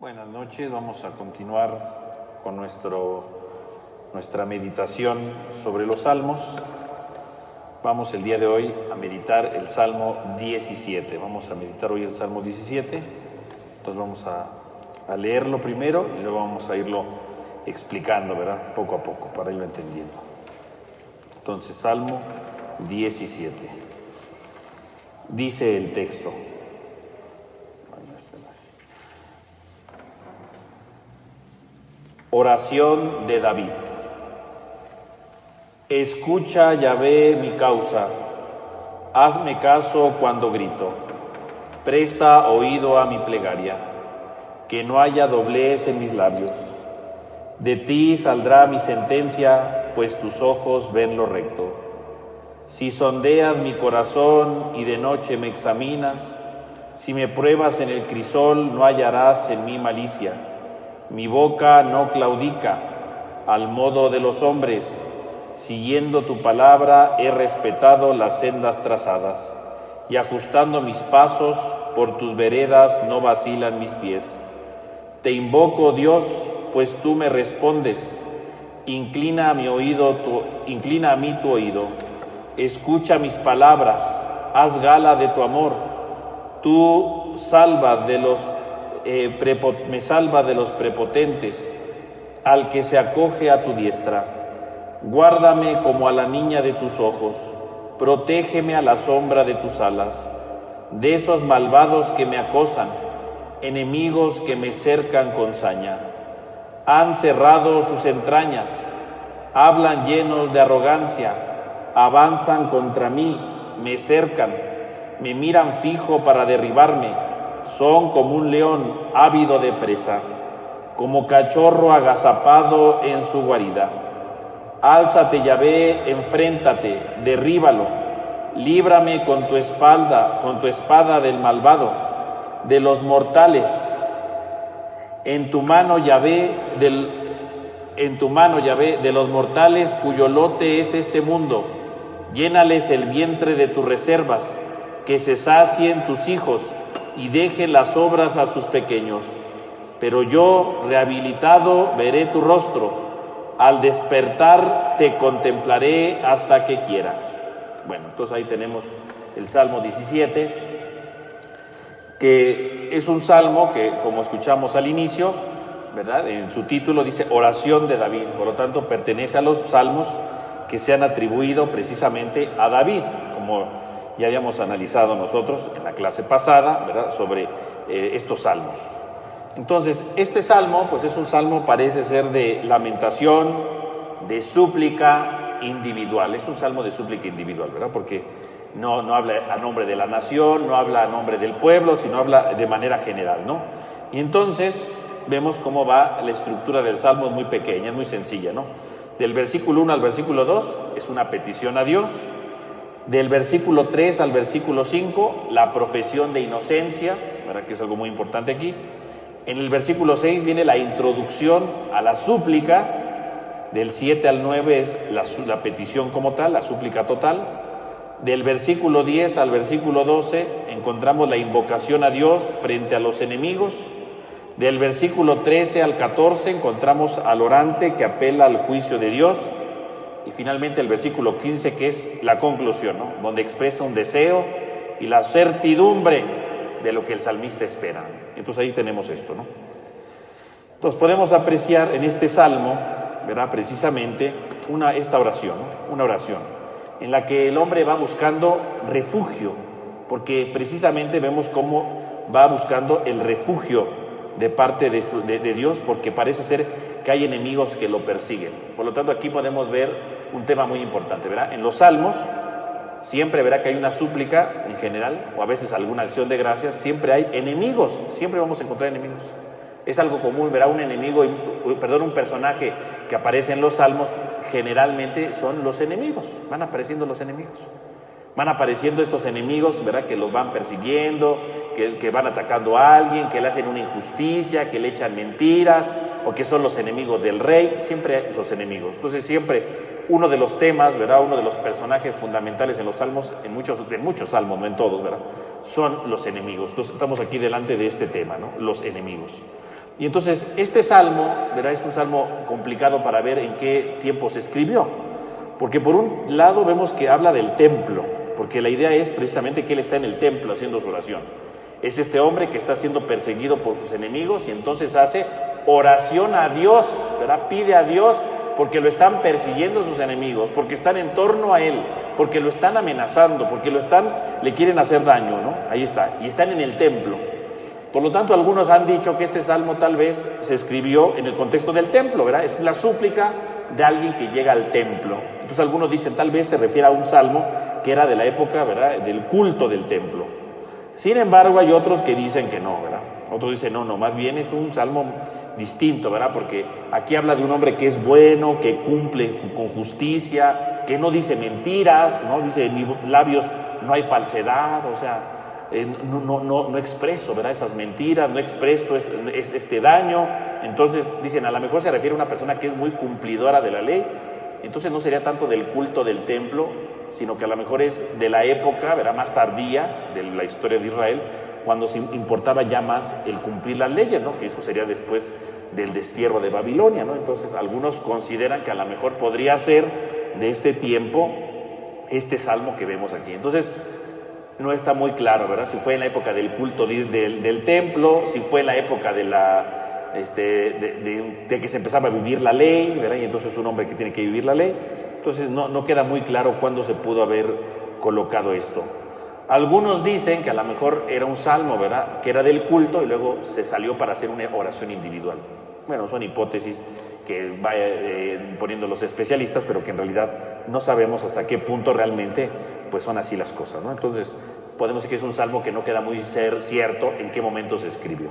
Buenas noches, vamos a continuar con nuestra meditación sobre los salmos. Vamos el día de hoy a meditar el Salmo 17. Vamos a meditar hoy el Salmo 17. Entonces vamos a leerlo primero y luego vamos a irlo explicando, ¿verdad? Poco a poco, para irlo entendiendo. Entonces, Salmo 17. Dice el texto. Oración de David. Escucha, Yahvé, mi causa, hazme caso cuando grito, presta oído a mi plegaria, que no haya doblez en mis labios. De ti saldrá mi sentencia, pues tus ojos ven lo recto. Si sondeas mi corazón y de noche me examinas, si me pruebas en el crisol, no hallarás en mí malicia. Mi boca no claudica al modo de los hombres. Siguiendo tu palabra he respetado las sendas trazadas, y ajustando mis pasos por tus veredas no vacilan mis pies. Te invoco, Dios, pues tú me respondes. Inclina a mí tu oído. Escucha mis palabras, haz gala de tu amor. Tú me salva de los prepotentes, al que se acoge a tu diestra. Guárdame como a la niña de tus ojos, protégeme a la sombra de tus alas, de esos malvados que me acosan, enemigos que me cercan con saña. Han cerrado sus entrañas, hablan llenos de arrogancia, avanzan contra mí, me cercan, me miran fijo para derribarme. Son como un león ávido de presa, como cachorro agazapado en su guarida. Álzate, Yahvé, enfréntate, derríbalo. Líbrame con tu espada del malvado, de los mortales. En tu mano, Yahvé, de los mortales cuyo lote es este mundo. Llénales el vientre de tus reservas, que se sacien tus hijos y dejen las obras a sus pequeños. Pero yo, rehabilitado, veré tu rostro. Al despertar te contemplaré hasta que quiera. Bueno, entonces ahí tenemos el Salmo 17, que es un salmo que, como escuchamos al inicio, ¿verdad? En su título dice Oración de David, por lo tanto pertenece a los salmos que se han atribuido precisamente a David, como ya habíamos analizado nosotros en la clase pasada, ¿verdad?, sobre estos salmos. Entonces, este salmo, pues es un salmo, parece ser de lamentación, de súplica individual. Es un salmo de súplica individual, ¿verdad? Porque no habla a nombre de la nación, no habla a nombre del pueblo, sino habla de manera general, ¿no? Y entonces vemos cómo va la estructura del salmo, es muy pequeña, es muy sencilla, ¿no? Del versículo 1 al versículo 2 es una petición a Dios. Del versículo 3 al versículo 5, la profesión de inocencia, ¿verdad?, que es algo muy importante aquí. En el versículo 6 viene la introducción a la súplica. Del 7 al 9 es la petición como tal, la súplica total. Del versículo 10 al versículo 12 encontramos la invocación a Dios frente a los enemigos. Del versículo 13 al 14 encontramos al orante que apela al juicio de Dios. Y finalmente el versículo 15, que es la conclusión, ¿no?, donde expresa un deseo y la certidumbre de lo que el salmista espera. Entonces ahí tenemos esto, ¿no? Entonces podemos apreciar en este salmo, ¿verdad?, precisamente esta oración, ¿no?, una oración en la que el hombre va buscando refugio, porque precisamente vemos cómo va buscando el refugio de parte de Dios, porque parece ser que hay enemigos que lo persiguen. Por lo tanto, aquí podemos ver un tema muy importante, ¿verdad? En los salmos siempre verá que hay una súplica en general, o a veces alguna acción de gracias, siempre hay enemigos, siempre vamos a encontrar enemigos. Es algo común, verá un personaje que aparece en los salmos, generalmente son los enemigos, van apareciendo los enemigos. Van apareciendo estos enemigos, ¿verdad?, que los van persiguiendo, que van atacando a alguien, que le hacen una injusticia, que le echan mentiras, o que son los enemigos del rey, siempre los enemigos. Entonces siempre uno de los temas, ¿verdad?, uno de los personajes fundamentales en los salmos, en muchos salmos, no en todos, ¿verdad?, son los enemigos. Entonces estamos aquí delante de este tema, ¿no?, los enemigos. Y entonces este salmo, ¿verdad? Es un salmo complicado para ver en qué tiempo se escribió, porque por un lado vemos que habla del templo, porque la idea es precisamente que él está en el templo haciendo su oración. Es este hombre que está siendo perseguido por sus enemigos y entonces hace oración a Dios, ¿verdad? Pide a Dios porque lo están persiguiendo sus enemigos, porque están en torno a él, porque lo están amenazando, porque le quieren hacer daño, ¿no? Ahí está, y están en el templo. Por lo tanto, algunos han dicho que este salmo tal vez se escribió en el contexto del templo, ¿verdad? Es la súplica de alguien que llega al templo. Entonces algunos dicen tal vez se refiere a un salmo que era de la época, ¿verdad?, del culto del templo. Sin embargo, hay otros que dicen que no, ¿verdad? Otros dicen no, más bien es un salmo distinto, ¿verdad? Porque aquí habla de un hombre que es bueno, que cumple con justicia, que no dice mentiras, ¿no? Dice, en mis labios no hay falsedad, o sea, no expreso, ¿verdad?, esas mentiras, no expreso este daño. Entonces dicen, a lo mejor se refiere a una persona que es muy cumplidora de la ley. Entonces no sería tanto del culto del templo, sino que a lo mejor es de la época, ¿verdad?, más tardía de la historia de Israel, cuando se importaba ya más el cumplir las leyes, ¿no? Que eso sería después del destierro de Babilonia, ¿no? Entonces algunos consideran que a lo mejor podría ser de este tiempo este salmo que vemos aquí. Entonces no está muy claro, ¿verdad?, si fue en la época del culto del templo, si fue en la época de que se empezaba a vivir la ley, ¿verdad? Y entonces es un hombre que tiene que vivir la ley. Entonces no queda muy claro cuándo se pudo haber colocado esto. Algunos dicen que a lo mejor era un salmo, ¿verdad?, que era del culto y luego se salió para hacer una oración individual. Bueno, son hipótesis que vayan poniendo los especialistas, pero que en realidad no sabemos hasta qué punto realmente pues son así las cosas, ¿no? Entonces podemos decir que es un salmo que no queda muy cierto en qué momento se escribió.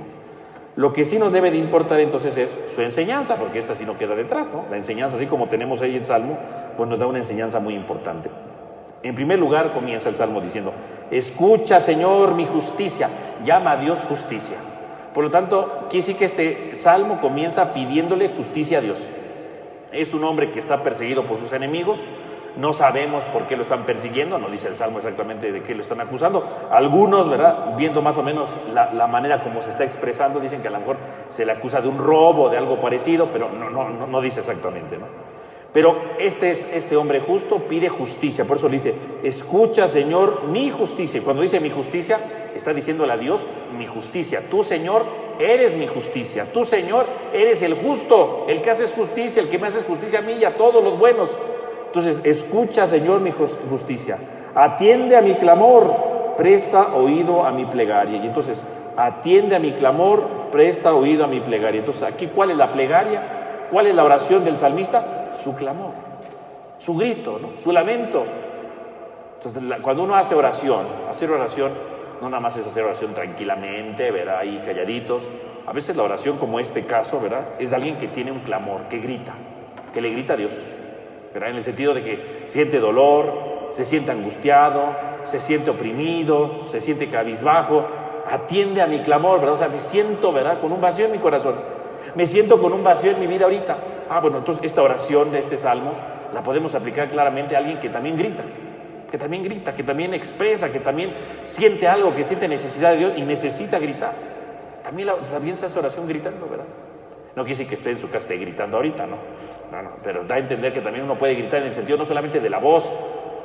Lo que sí nos debe de importar entonces es su enseñanza, porque esta sí no queda detrás, ¿no? La enseñanza, así como tenemos ahí en Salmo, pues nos da una enseñanza muy importante. En primer lugar comienza el Salmo diciendo, escucha, Señor, mi justicia, llama a Dios justicia. Por lo tanto, quiere decir que este Salmo comienza pidiéndole justicia a Dios. Es un hombre que está perseguido por sus enemigos, no sabemos por qué lo están persiguiendo, no dice el Salmo exactamente de qué lo están acusando. Algunos, ¿verdad?, viendo más o menos la manera como se está expresando, dicen que a lo mejor se le acusa de un robo, de algo parecido, pero no dice exactamente, ¿no? Pero este hombre justo pide justicia, por eso le dice, escucha, Señor, mi justicia. Y cuando dice mi justicia, está diciéndole a Dios, mi justicia. Tú, Señor, eres mi justicia. Tú, Señor, eres el justo, el que haces justicia, el que me haces justicia a mí y a todos los buenos. Entonces, escucha, Señor, mi justicia. Atiende a mi clamor, presta oído a mi plegaria. Y entonces, atiende a mi clamor, presta oído a mi plegaria. Entonces, aquí, ¿cuál es la plegaria? ¿Cuál es la oración del salmista? Su clamor, su grito, ¿no?, su lamento. Entonces, cuando uno hace oración, no nada más es hacer oración tranquilamente, ¿verdad?, ahí calladitos. A veces la oración, como este caso, ¿verdad?, es de alguien que tiene un clamor, que grita, que le grita a Dios, ¿verdad?, en el sentido de que siente dolor, se siente angustiado, se siente oprimido, se siente cabizbajo. Atiende a mi clamor, ¿verdad? O sea, me siento, ¿verdad?, con un vacío en mi corazón. Me siento con un vacío en mi vida ahorita. Bueno, entonces esta oración de este salmo la podemos aplicar claramente a alguien que también grita, que también expresa, que también siente algo, que siente necesidad de Dios y necesita gritar. También se hace oración gritando, ¿verdad? No quiere decir que esté en su casa esté gritando ahorita, ¿no? No, pero da a entender que también uno puede gritar en el sentido no solamente de la voz,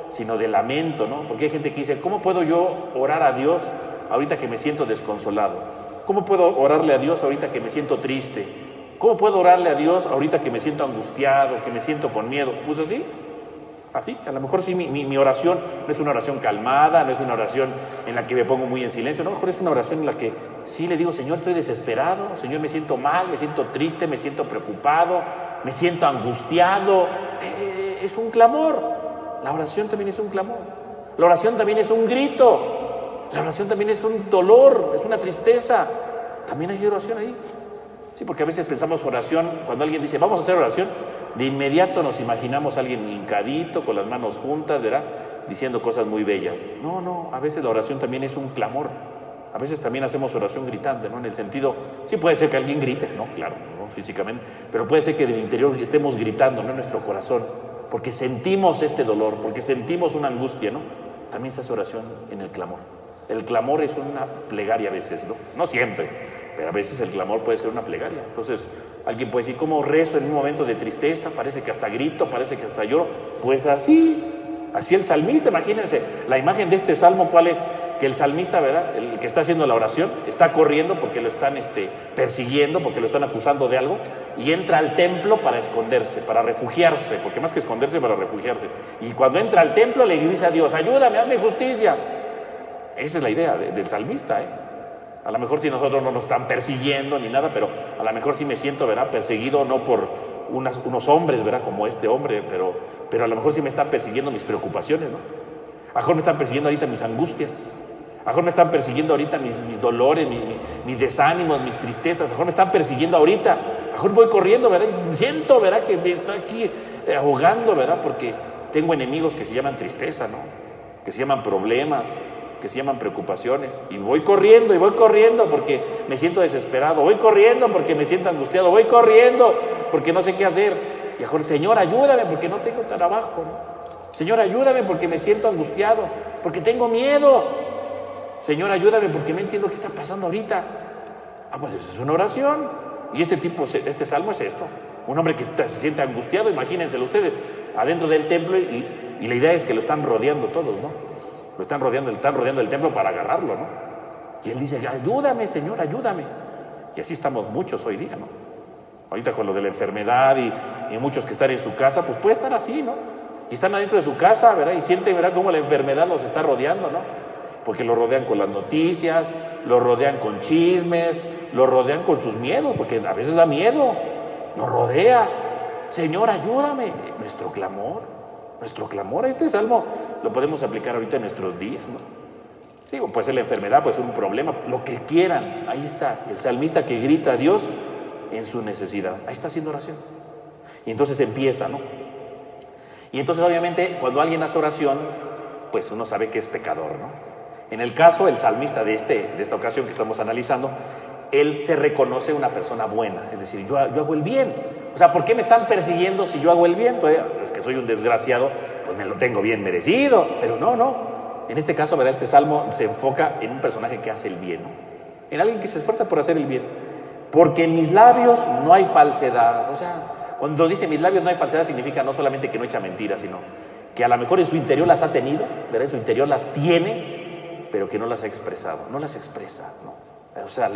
sino de lamento, ¿no? Porque hay gente que dice, ¿cómo puedo yo orar a Dios ahorita que me siento desconsolado? ¿Cómo puedo orarle a Dios ahorita que me siento triste? ¿Cómo puedo orarle a Dios ahorita que me siento angustiado, que me siento con miedo? Pues así, a lo mejor sí mi oración no es una oración calmada, no es una oración en la que me pongo muy en silencio, no, a lo mejor es una oración en la que sí le digo, Señor, estoy desesperado, Señor, me siento mal, me siento triste, me siento preocupado, me siento angustiado. Es un clamor. La oración también es un clamor. La oración también es un grito. La oración también es un dolor, es una tristeza. También hay oración ahí. Sí, porque a veces pensamos oración, cuando alguien dice, vamos a hacer oración, de inmediato nos imaginamos a alguien hincadito, con las manos juntas, ¿verdad?, diciendo cosas muy bellas. No, a veces la oración también es un clamor. A veces también hacemos oración gritante, ¿no? En el sentido, sí puede ser que alguien grite, ¿no? Claro, ¿no?, físicamente, pero puede ser que del interior estemos gritando, ¿no?, en nuestro corazón, porque sentimos este dolor, porque sentimos una angustia, ¿no? También se hace oración en el clamor. El clamor es una plegaria a veces, ¿no? No siempre. pero a veces el clamor puede ser una plegaria. Entonces, alguien puede decir, ¿cómo rezo en un momento de tristeza? Parece que hasta grito, parece que hasta lloro. Pues así el salmista, imagínense, la imagen de este salmo, ¿cuál es? Que el salmista, ¿verdad? El que está haciendo la oración, está corriendo porque lo están persiguiendo, porque lo están acusando de algo, y entra al templo para esconderse, para refugiarse, porque más que esconderse, para refugiarse. Y cuando entra al templo le dice a Dios, ayúdame, hazme justicia. Esa es la idea del salmista, A lo mejor si nosotros no nos están persiguiendo ni nada, pero a lo mejor sí me siento, ¿verdad? Perseguido no por unos hombres, ¿verdad? Como este hombre, pero a lo mejor sí me están persiguiendo mis preocupaciones, ¿no? A lo mejor me están persiguiendo ahorita mis angustias. A lo mejor me están persiguiendo ahorita mis dolores, mis desánimos, mis tristezas. A lo mejor me están persiguiendo ahorita. A lo mejor voy corriendo, ¿verdad? Y siento, ¿verdad? Que me está aquí ahogando, ¿verdad? Porque tengo enemigos que se llaman tristeza, ¿no? Que se llaman problemas, que se llaman preocupaciones. Y voy corriendo porque me siento desesperado. Voy corriendo porque me siento angustiado. Voy corriendo porque no sé qué hacer. Y a lo mejor, Señor, ayúdame porque no tengo trabajo, ¿no? Señor, ayúdame porque me siento angustiado, porque tengo miedo. Señor, ayúdame porque no entiendo qué está pasando ahorita. Pues eso es una oración. Y este salmo es esto. Un hombre que se siente angustiado, imagínenselo ustedes, adentro del templo y la idea es que lo están rodeando todos, ¿no? Están rodeando el templo para agarrarlo, ¿no? Y él dice, ayúdame, Señor, ayúdame. Y así estamos muchos hoy día, ¿no? Ahorita con lo de la enfermedad y muchos que están en su casa, pues puede estar así, ¿no? Y están adentro de su casa, ¿verdad? Y sienten, ¿verdad?, cómo la enfermedad los está rodeando, ¿no? Porque lo rodean con las noticias, lo rodean con chismes, lo rodean con sus miedos, porque a veces da miedo, nos rodea. Señor, ayúdame. Nuestro clamor, este salmo lo podemos aplicar ahorita en nuestros días, ¿no? Digo, puede ser la enfermedad, puede ser un problema, lo que quieran. Ahí está el salmista que grita a Dios en su necesidad. Ahí está haciendo oración. Y entonces empieza, ¿no? Y entonces obviamente cuando alguien hace oración, pues uno sabe que es pecador, ¿no? En el caso, el salmista de esta ocasión que estamos analizando, él se reconoce una persona buena, es decir, yo hago el bien. O sea, ¿por qué me están persiguiendo si yo hago el bien? Entonces, es que soy un desgraciado, pues me lo tengo bien merecido, pero no. En este caso, ¿verdad? Este salmo se enfoca en un personaje que hace el bien, ¿no? En alguien que se esfuerza por hacer el bien. Porque en mis labios no hay falsedad. O sea, cuando dice mis labios no hay falsedad, significa no solamente que no echa mentiras, sino que a lo mejor en su interior las ha tenido, ¿verdad? En su interior las tiene, pero que no las ha expresado, no las expresa, ¿no? O sea,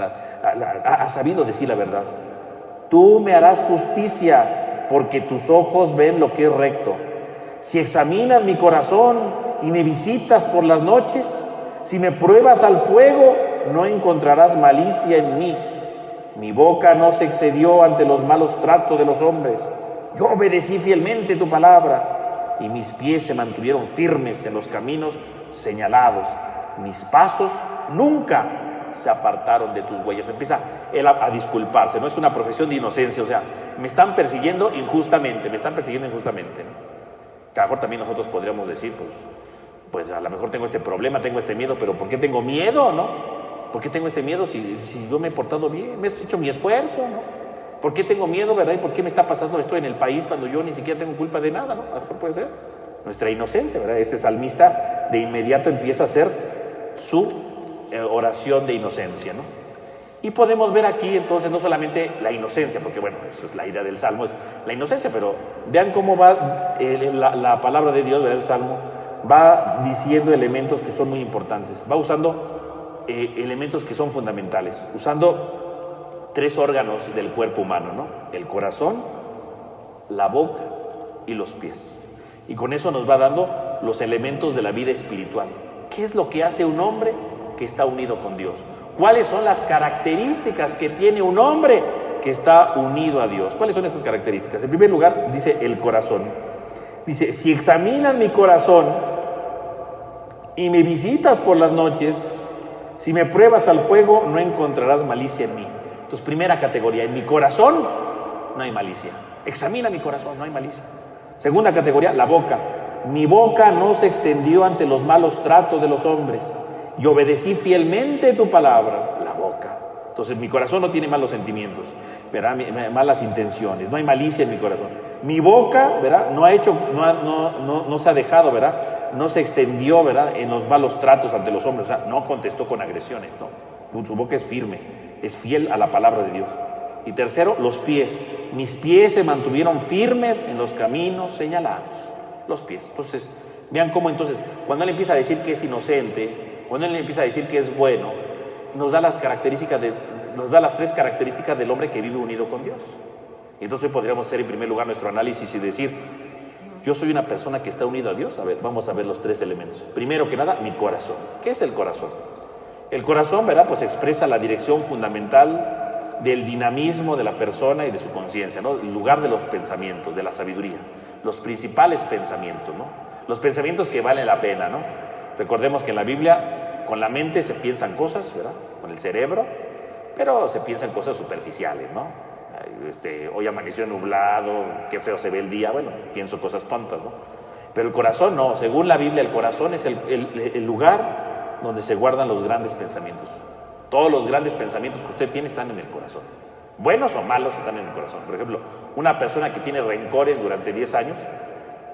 ha sabido decir la verdad. Tú me harás justicia, porque tus ojos ven lo que es recto. Si examinas mi corazón y me visitas por las noches, si me pruebas al fuego, no encontrarás malicia en mí. Mi boca no se excedió ante los malos tratos de los hombres. Yo obedecí fielmente tu palabra, y mis pies se mantuvieron firmes en los caminos señalados. Mis pasos nunca se apartaron de tus huellas. Empieza él a disculparse, no es una profesión de inocencia, o sea, me están persiguiendo injustamente, ¿no? Que a lo mejor también nosotros podríamos decir, pues a lo mejor tengo este problema, tengo este miedo, pero ¿por qué tengo miedo, no? ¿Por qué tengo este miedo si yo me he portado bien, me he hecho mi esfuerzo, ¿no? ¿Por qué tengo miedo, verdad? ¿Y por qué me está pasando esto en el país cuando yo ni siquiera tengo culpa de nada, ¿no? A lo mejor puede ser nuestra inocencia, ¿verdad? Este salmista de inmediato empieza a hacer su oración de inocencia, ¿no? Y podemos ver aquí entonces no solamente la inocencia, porque bueno, esa es la idea del salmo, es la inocencia, pero vean cómo va la palabra de Dios, ¿verdad? El salmo va diciendo elementos que son muy importantes, va usando elementos que son fundamentales, usando 3 órganos del cuerpo humano, ¿no? El corazón, la boca y los pies. Y con eso nos va dando los elementos de la vida espiritual. ¿Qué es lo que hace un hombre que está unido con Dios? ¿Cuáles son las características que tiene un hombre que está unido a Dios? ¿Cuáles son esas características? En primer lugar, dice el corazón. Dice, si examinas mi corazón y me visitas por las noches, si me pruebas al fuego, no encontrarás malicia en mí. Entonces, primera categoría, en mi corazón no hay malicia. Examina mi corazón, no hay malicia. Segunda categoría, la boca. Mi boca no se extendió ante los malos tratos de los hombres. Y obedecí fielmente tu palabra, la boca. Entonces mi corazón no tiene malos sentimientos, ¿verdad? Malas intenciones, no hay malicia en mi corazón. Mi boca, ¿verdad? No se ha dejado, ¿verdad? No se extendió, ¿verdad? En los malos tratos ante los hombres, o sea, no contestó con agresiones, ¿no? Su boca es firme, es fiel a la palabra de Dios. Y tercero, los pies. Mis pies se mantuvieron firmes en los caminos señalados. Los pies. Entonces, vean cómo entonces, cuando él empieza a decir que es inocente, cuando él empieza a decir que es bueno, nos da las tres características del hombre que vive unido con Dios. Y entonces hoy podríamos hacer en primer lugar nuestro análisis y decir, yo soy una persona que está unida a Dios. A ver, vamos a ver los tres elementos. Primero que nada, mi corazón. ¿Qué es el corazón? El corazón, ¿verdad? Pues expresa la dirección fundamental del dinamismo de la persona y de su conciencia, ¿no? El lugar de los pensamientos, de la sabiduría, los principales pensamientos, ¿no? Los pensamientos que valen la pena, ¿no? Recordemos que en la Biblia, con la mente se piensan cosas, ¿verdad? Con el cerebro, pero se piensan cosas superficiales, ¿no? Hoy amaneció nublado, qué feo se ve el día, bueno, pienso cosas tontas, ¿no? Pero el corazón no, según la Biblia, el corazón es el lugar donde se guardan los grandes pensamientos. Todos los grandes pensamientos que usted tiene están en el corazón. Buenos o malos están en el corazón. Por ejemplo, una persona que tiene rencores durante 10 años,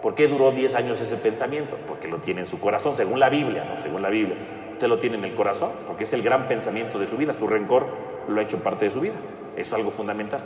¿por qué duró 10 años ese pensamiento? Porque lo tiene en su corazón, según la Biblia, ¿no? Según la Biblia. Usted lo tiene en el corazón, porque es el gran pensamiento de su vida. Su rencor lo ha hecho parte de su vida. Eso es algo fundamental.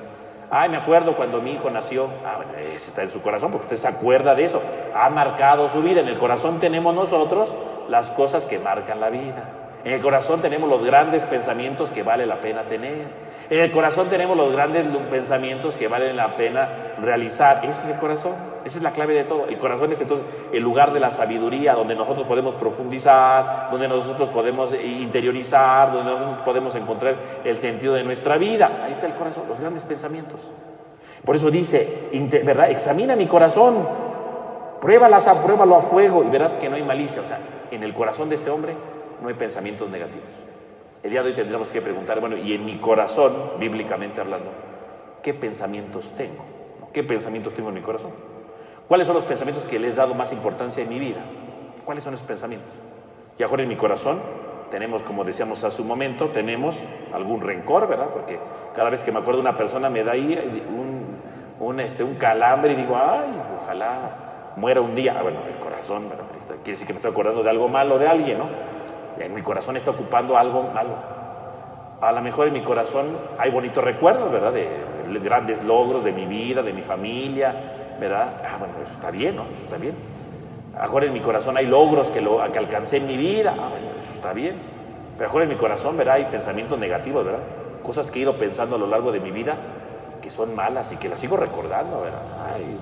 Ay, me acuerdo cuando mi hijo nació. Bueno, ese está en su corazón, porque usted se acuerda de eso. Ha marcado su vida. En el corazón tenemos nosotros las cosas que marcan la vida. En el corazón tenemos los grandes pensamientos que vale la pena tener. En el corazón tenemos los grandes pensamientos que valen la pena realizar. Ese es el corazón. Esa es la clave de todo. El corazón es entonces el lugar de la sabiduría, donde nosotros podemos profundizar, donde nosotros podemos interiorizar, donde nosotros podemos encontrar el sentido de nuestra vida. Ahí está el corazón, los grandes pensamientos. Por eso dice, ¿verdad? Examina mi corazón, pruébalo a fuego y verás que no hay malicia. O sea, en el corazón de este hombre no hay pensamientos negativos. El día de hoy tendremos que preguntar, bueno, y en mi corazón, bíblicamente hablando, ¿qué pensamientos tengo? ¿Qué pensamientos tengo en mi corazón? ¿Cuáles son los pensamientos que le he dado más importancia en mi vida? ¿Cuáles son esos pensamientos? Y ahora en mi corazón tenemos, como decíamos hace un momento, tenemos algún rencor, ¿verdad? Porque cada vez que me acuerdo de una persona me da ahí un calambre y digo, ay, ojalá muera un día. Bueno, el corazón, ¿verdad? Quiere decir que me estoy acordando de algo malo de alguien, ¿no? En mi corazón está ocupando algo malo. A lo mejor en mi corazón hay bonitos recuerdos, ¿verdad? De grandes logros de mi vida, de mi familia, ¿verdad? Bueno, eso está bien, ¿no? Eso está bien. Ahora en mi corazón hay logros que alcancé en mi vida. Bueno, eso está bien. Pero ahora en mi corazón, ¿verdad? Hay pensamientos negativos, ¿verdad? Cosas que he ido pensando a lo largo de mi vida que son malas y que las sigo recordando, ¿verdad? Ay,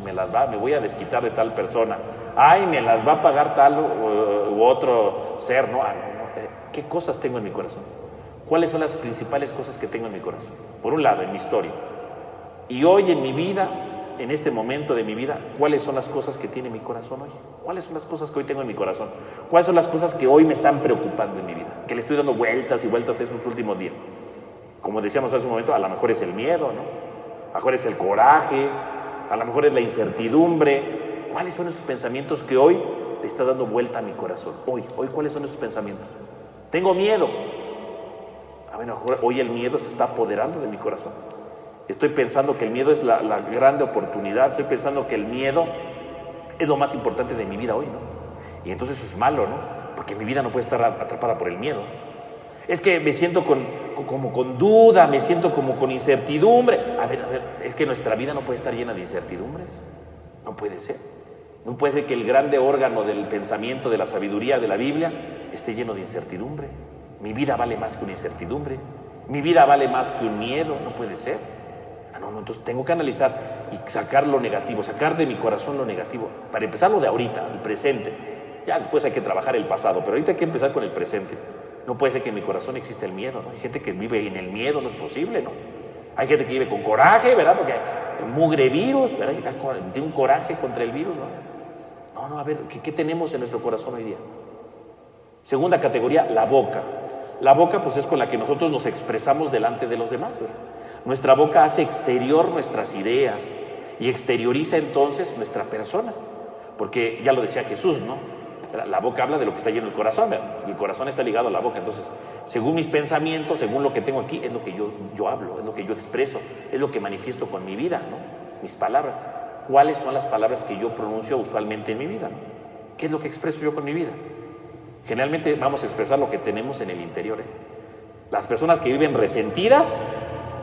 me voy a desquitar de tal persona. Ay, me las va a pagar tal u otro ser, ¿no? ¿Qué cosas tengo en mi corazón? ¿Cuáles son las principales cosas que tengo en mi corazón? Por un lado, en mi historia. Y hoy en mi vida, en este momento de mi vida, ¿cuáles son las cosas que tiene mi corazón hoy? ¿Cuáles son las cosas que hoy tengo en mi corazón? ¿Cuáles son las cosas que hoy me están preocupando en mi vida? Que le estoy dando vueltas y vueltas estos últimos días. Como decíamos hace un momento, a lo mejor es el miedo, ¿no? A lo mejor es el coraje, a lo mejor es la incertidumbre. ¿Cuáles son esos pensamientos que hoy le está dando vuelta a mi corazón? Hoy, ¿cuáles son esos pensamientos? Tengo miedo. Bueno, hoy el miedo se está apoderando de mi corazón. Estoy pensando que el miedo es la grande oportunidad. Estoy pensando que el miedo es lo más importante de mi vida hoy, ¿no? Y entonces eso es malo, ¿no? Porque mi vida no puede estar atrapada por el miedo. Es que me siento como con duda, me siento como con incertidumbre. A ver, es que nuestra vida no puede estar llena de incertidumbres. No puede ser. No puede ser que el grande órgano del pensamiento, de la sabiduría de la Biblia, esté lleno de incertidumbre. Mi vida vale más que una incertidumbre. Mi vida vale más que un miedo. No puede ser. No, entonces tengo que analizar y sacar lo negativo, sacar de mi corazón lo negativo. Para empezar lo de ahorita, el presente. Ya después hay que trabajar el pasado, pero ahorita hay que empezar con el presente. No puede ser que en mi corazón exista el miedo, ¿no? Hay gente que vive en el miedo, no es posible, ¿no? Hay gente que vive con coraje, ¿verdad? Porque mugre virus, ¿verdad? Y tiene un coraje contra el virus, ¿no? No, a ver, ¿qué tenemos en nuestro corazón hoy día? Segunda categoría, la boca. La boca, pues, es con la que nosotros nos expresamos delante de los demás, ¿verdad? Nuestra boca hace exterior nuestras ideas y exterioriza entonces nuestra persona. Porque ya lo decía Jesús, ¿no? La boca habla de lo que está lleno el corazón, ¿verdad? Y el corazón está ligado a la boca. Entonces, según mis pensamientos, según lo que tengo aquí, es lo que yo hablo, es lo que yo expreso, es lo que manifiesto con mi vida, ¿no? Mis palabras. ¿Cuáles son las palabras que yo pronuncio usualmente en mi vida, ¿no? ¿Qué es lo que expreso yo con mi vida? Generalmente vamos a expresar lo que tenemos en el interior, ¿eh? Las personas que viven resentidas,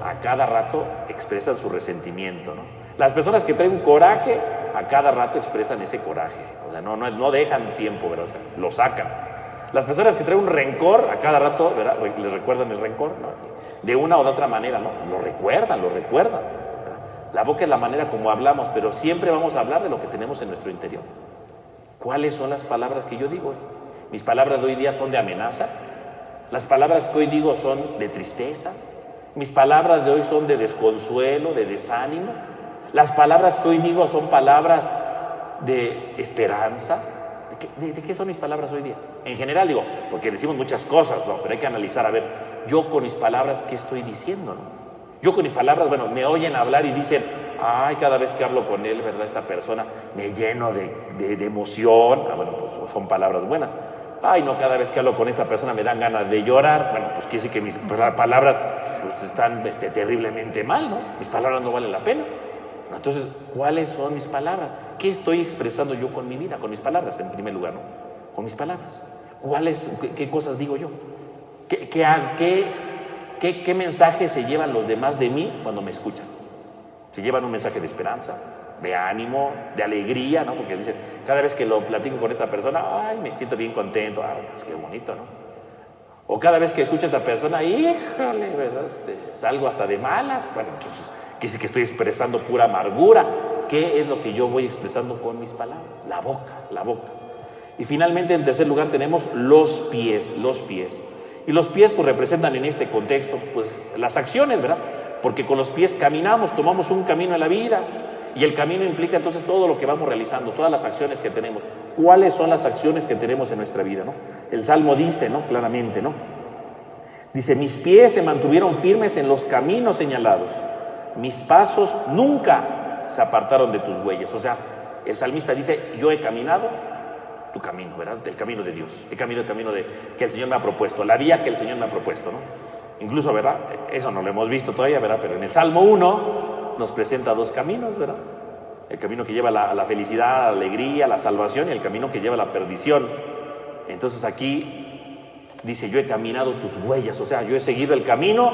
a cada rato expresan su resentimiento, ¿no? Las personas que traen un coraje, a cada rato expresan ese coraje. O sea, no dejan tiempo, ¿verdad? O sea, lo sacan. Las personas que traen un rencor, a cada rato, ¿verdad?, les recuerdan el rencor, ¿no? De una o de otra manera, ¿no? Lo recuerdan, ¿verdad? La boca es la manera como hablamos, pero siempre vamos a hablar de lo que tenemos en nuestro interior. ¿Cuáles son las palabras que yo digo? Mis palabras de hoy día son de amenaza. Las palabras que hoy digo son de tristeza. Mis palabras de hoy son de desconsuelo, de desánimo. Las palabras que hoy digo son palabras de esperanza. ¿De qué son mis palabras hoy día? En general digo, porque decimos muchas cosas, ¿no? Pero hay que analizar, a ver, yo con mis palabras, ¿qué estoy diciendo, no? Yo con mis palabras, bueno, me oyen hablar y dicen, ay, cada vez que hablo con él, ¿verdad?, esta persona, me lleno de emoción. Bueno, pues son palabras buenas. Ay, no, cada vez que hablo con esta persona me dan ganas de llorar. Bueno, pues quiere decir que mis palabras pues, están terriblemente mal, ¿no? Mis palabras no valen la pena. Entonces, ¿cuáles son mis palabras? ¿Qué estoy expresando yo con mi vida, con mis palabras, en primer lugar, ¿no? Con mis palabras. ¿Qué cosas digo yo? ¿Qué mensaje se llevan los demás de mí cuando me escuchan? Se llevan un mensaje de esperanza, de ánimo, de alegría, ¿no? Porque dicen, cada vez que lo platico con esta persona, ay, me siento bien contento, pues qué bonito, ¿no? O cada vez que escucho a esta persona, híjole, ¿verdad? Salgo hasta de malas. Bueno, entonces, ¿qué es que estoy expresando pura amargura? ¿Qué es lo que yo voy expresando con mis palabras? La boca. Y finalmente, en tercer lugar, tenemos los pies. Y los pies, pues, representan en este contexto, pues, las acciones, ¿verdad? Porque con los pies caminamos, tomamos un camino en la vida. Y el camino implica entonces todo lo que vamos realizando, todas las acciones que tenemos. ¿Cuáles son las acciones que tenemos en nuestra vida, no? El Salmo dice, ¿no?, claramente, ¿no? Dice, mis pies se mantuvieron firmes en los caminos señalados. Mis pasos nunca se apartaron de tus huellas. O sea, el salmista dice, yo he caminado tu camino, ¿verdad? El camino de Dios. He caminado el camino que el Señor me ha propuesto, la vía que el Señor me ha propuesto, ¿no? Incluso, ¿verdad? Eso no lo hemos visto todavía, ¿verdad? Pero en el Salmo 1 nos presenta dos caminos, ¿verdad? El camino que lleva a la felicidad, a la alegría, a la salvación, y el camino que lleva a la perdición. Entonces aquí dice, yo he caminado tus huellas, o sea, yo he seguido el camino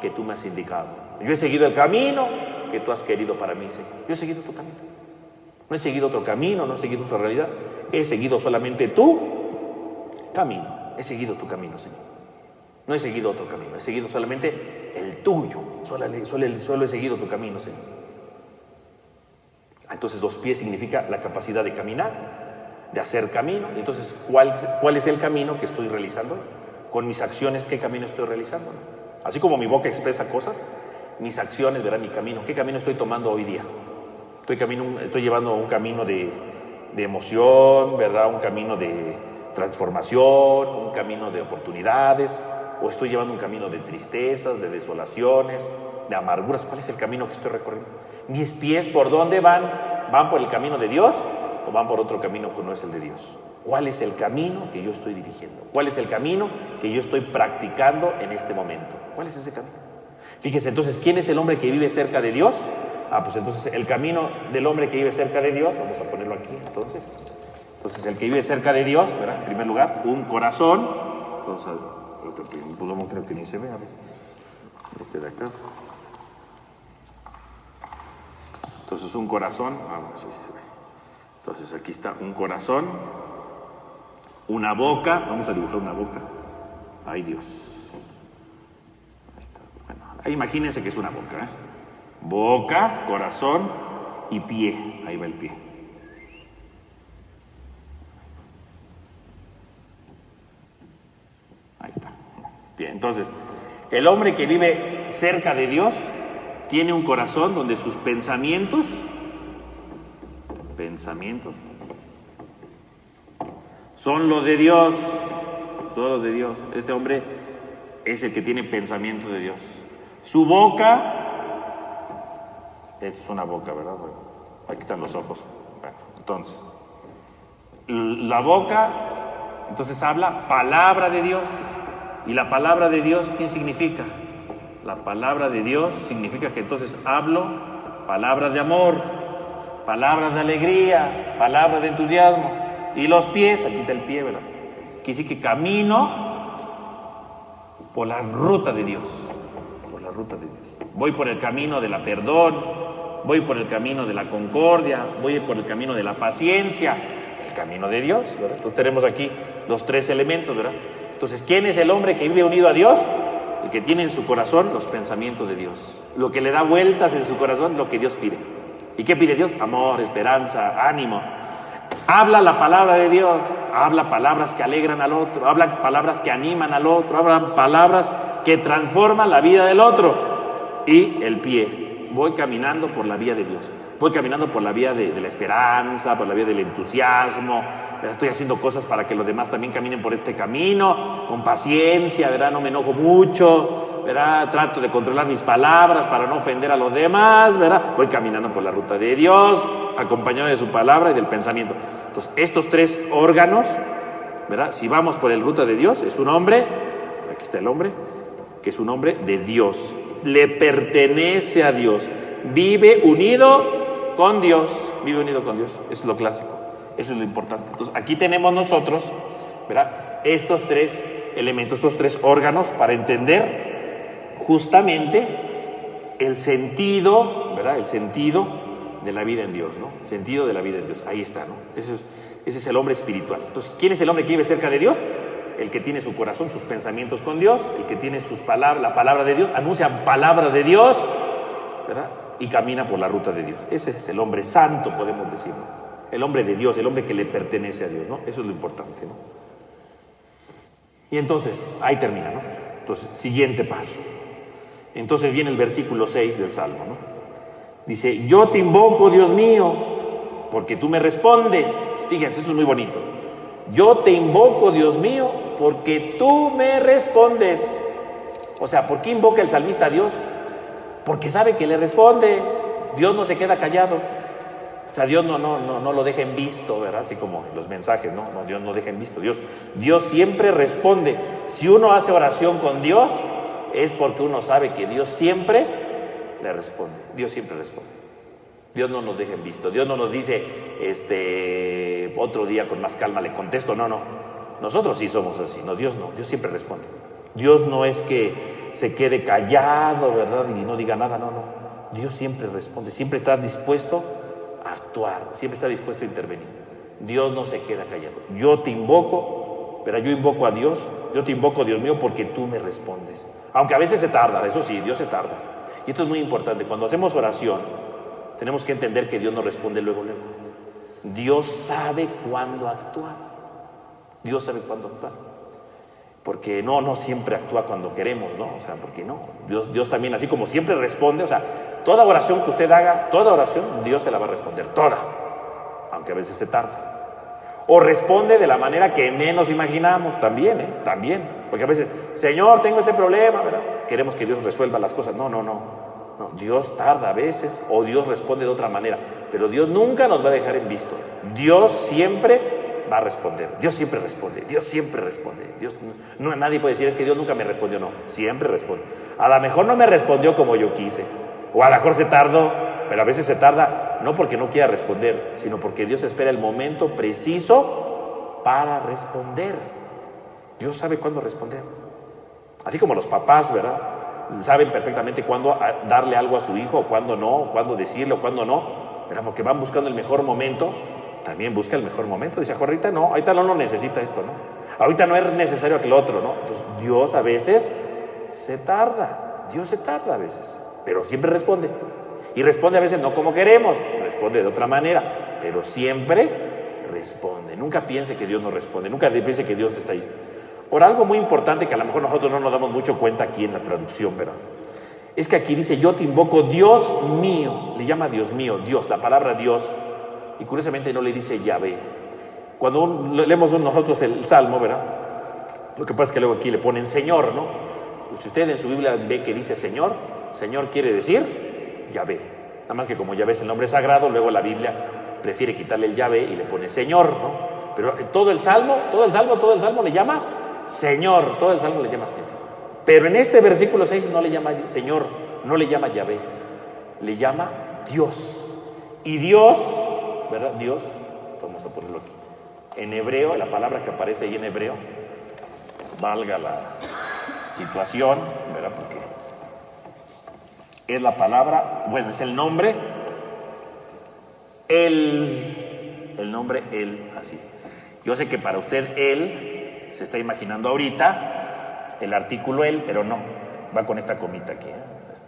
que tú me has indicado. Yo he seguido el camino que tú has querido para mí, Señor. Yo he seguido tu camino. No he seguido otro camino, no he seguido otra realidad. He seguido solamente tu camino. He seguido tu camino, Señor. No he seguido otro camino, he seguido solamente el tuyo. Solo he seguido tu camino, Señor. Entonces, los pies significa la capacidad de caminar, de hacer camino. Entonces, ¿cuál es el camino que estoy realizando? Con mis acciones, ¿qué camino estoy realizando? Así como mi boca expresa cosas, mis acciones verán mi camino. ¿Qué camino estoy tomando hoy día? Estoy llevando un camino de emoción, ¿verdad? Un camino de transformación, un camino de oportunidades, o estoy llevando un camino de tristezas, de desolaciones, de amarguras. ¿Cuál es el camino que estoy recorriendo? ¿Mis pies por dónde van? ¿Van por el camino de Dios o van por otro camino que no es el de Dios? ¿Cuál es el camino que yo estoy dirigiendo? ¿Cuál es el camino que yo estoy practicando en este momento? ¿Cuál es ese camino? Fíjese, entonces, ¿quién es el hombre que vive cerca de Dios? Pues entonces el camino del hombre que vive cerca de Dios, vamos a ponerlo aquí, entonces el que vive cerca de Dios, ¿verdad? En primer lugar, un corazón. Vamos a ver, creo que ni se ve, a ver, este de acá. Entonces un corazón, vamos a ver si se ve. Entonces aquí está un corazón, una boca, vamos a dibujar una boca. Ay, Dios. Ahí está. Bueno, ahí imagínense que es una boca, ¿eh? Boca, corazón y pie. Ahí va el pie. Ahí está. Bien, entonces, el hombre que vive cerca de Dios tiene un corazón donde sus pensamientos son los de Dios. Son los de Dios. Este hombre es el que tiene pensamiento de Dios. Su boca, esto es una boca, ¿verdad? Bueno, aquí están los ojos. Bueno, entonces, la boca, entonces habla palabra de Dios. Y la palabra de Dios, ¿qué significa? La palabra de Dios significa que entonces hablo palabras de amor, palabras de alegría, palabras de entusiasmo. Y los pies, aquí está el pie, ¿verdad? Quiere decir que camino por la ruta de Dios. Por la ruta de Dios. Voy por el camino de la perdón, voy por el camino de la concordia, voy por el camino de la paciencia, el camino de Dios, ¿verdad? Entonces tenemos aquí los tres elementos, ¿verdad? Entonces, ¿quién es el hombre que vive unido a Dios? El que tiene en su corazón los pensamientos de Dios. Lo que le da vueltas en su corazón, lo que Dios pide. ¿Y qué pide Dios? Amor, esperanza, ánimo. Habla la palabra de Dios, habla palabras que alegran al otro, habla palabras que animan al otro, habla palabras que transforman la vida del otro. Y el pie, voy caminando por la vía de Dios, voy caminando por la vía de la esperanza, por la vía del entusiasmo, ¿verdad? Estoy haciendo cosas para que los demás también caminen por este camino, con paciencia, ¿verdad? No me enojo mucho, ¿verdad? Trato de controlar mis palabras para no ofender a los demás, ¿verdad? Voy caminando por la ruta de Dios, acompañado de su palabra y del pensamiento. Entonces, estos tres órganos, ¿verdad? Si vamos por el ruta de Dios, es un hombre, aquí está el hombre, que es un hombre de Dios, le pertenece a Dios, vive unido con Dios, vive unido con Dios, eso es lo clásico, eso es lo importante. Entonces, aquí tenemos nosotros, ¿verdad? Estos tres elementos, estos tres órganos para entender justamente el sentido, ¿verdad? El sentido de la vida en Dios, ¿no? El sentido de la vida en Dios, ahí está, ¿no? Ese es el hombre espiritual. Entonces, ¿quién es el hombre que vive cerca de Dios? El que tiene su corazón, sus pensamientos con Dios, el que tiene sus palabras, la palabra de Dios, anuncia palabra de Dios, ¿verdad? Y camina por la ruta de Dios. Ese es el hombre santo, podemos decirlo. El hombre de Dios, el hombre que le pertenece a Dios, ¿no? Eso es lo importante, ¿no? Y entonces, ahí termina, ¿no? Entonces, siguiente paso. Entonces viene el versículo 6 del Salmo, ¿no? Dice, yo te invoco, Dios mío, porque tú me respondes. Fíjense, eso es muy bonito. Yo te invoco, Dios mío, porque tú me respondes. O sea, ¿por qué invoca el salmista a Dios? Porque sabe que le responde. Dios no se queda callado. O sea, Dios no lo deja en visto, ¿verdad? Así como los mensajes, ¿no? Dios no deja en visto. Dios siempre responde. Si uno hace oración con Dios, es porque uno sabe que Dios siempre le responde. Dios siempre responde. Dios no nos deja en visto. Dios no nos dice, otro día con más calma le contesto. No. Nosotros sí somos así. No, Dios no. Dios siempre responde. Dios no es que se quede callado, ¿verdad? Y no diga nada. No. Dios siempre responde. Siempre está dispuesto a actuar. Siempre está dispuesto a intervenir. Dios no se queda callado. Yo te invoco, pero yo invoco a Dios. Yo te invoco, Dios mío, porque tú me respondes. Aunque a veces se tarda. Eso sí, Dios se tarda. Y esto es muy importante. Cuando hacemos oración, tenemos que entender que Dios nos responde luego. Dios sabe cuándo actuar. Dios sabe cuándo actuar. Porque no siempre actúa cuando queremos, ¿no? O sea, porque no. Dios también, así como siempre responde, o sea, toda oración que usted haga, toda oración, Dios se la va a responder, toda. Aunque a veces se tarda. O responde de la manera que menos imaginamos, también, también. Porque a veces, Señor, tengo este problema, ¿verdad? Queremos que Dios resuelva las cosas. No, Dios tarda a veces o Dios responde de otra manera, pero Dios nunca nos va a dejar en visto. Dios siempre va a responder. Dios siempre responde. Nadie puede decir, es que Dios nunca me respondió. No, siempre responde. A lo mejor no me respondió como yo quise, o a lo mejor se tardó, pero a veces se tarda no porque no quiera responder, sino porque Dios espera el momento preciso para responder. Dios sabe cuándo responder. Así como los papás, ¿verdad? Saben perfectamente cuándo darle algo a su hijo, o cuándo no, cuándo decirle o cuándo no, ¿verdad? Porque van buscando el mejor momento. También busca el mejor momento. Dice, ahorita no necesita esto, ¿no? Ahorita no es necesario aquel otro, ¿no? Entonces Dios a veces se tarda. Dios se tarda a veces, pero siempre responde. Y responde a veces no como queremos, responde de otra manera, pero siempre responde. Nunca piense que Dios no responde, nunca piense que Dios está ahí. Ahora, algo muy importante que a lo mejor nosotros no nos damos mucho cuenta aquí en la traducción, ¿verdad? Es que aquí dice, yo te invoco, Dios mío. Le llama Dios mío, Dios, la palabra Dios. Y curiosamente no le dice Yahvé. Cuando leemos nosotros el Salmo, ¿verdad? Lo que pasa es que luego aquí le ponen Señor, ¿no? Si usted en su Biblia ve que dice Señor, Señor quiere decir Yahvé. Nada más que como Yahvé es el nombre sagrado, luego la Biblia prefiere quitarle el Yahvé y le pone Señor, ¿no? Pero todo el Salmo le llama Señor, todo el Salmo le llama Señor. Pero en este versículo 6 no le llama Señor, no le llama Yahvé, le llama Dios. Y Dios, ¿verdad? Dios, vamos a ponerlo aquí. En hebreo, la palabra que aparece ahí en hebreo, valga la situación, ¿verdad? Porque es la palabra, bueno, es el nombre, el nombre, él, así. Yo sé que para usted, él, se está imaginando ahorita el artículo él, pero no, va con esta comita aquí,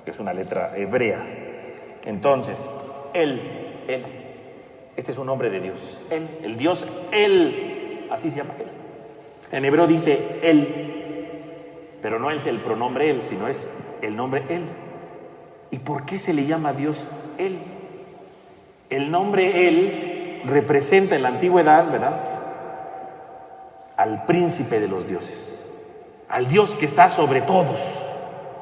que es una letra hebrea. Entonces, él, este es un nombre de Dios, él, el Dios, él, así se llama él. En hebreo dice él, pero no es el pronombre él, sino es el nombre él. ¿Y por qué se le llama a Dios él? El nombre él representa en la antigüedad, ¿verdad?, al príncipe de los dioses, al Dios que está sobre todos,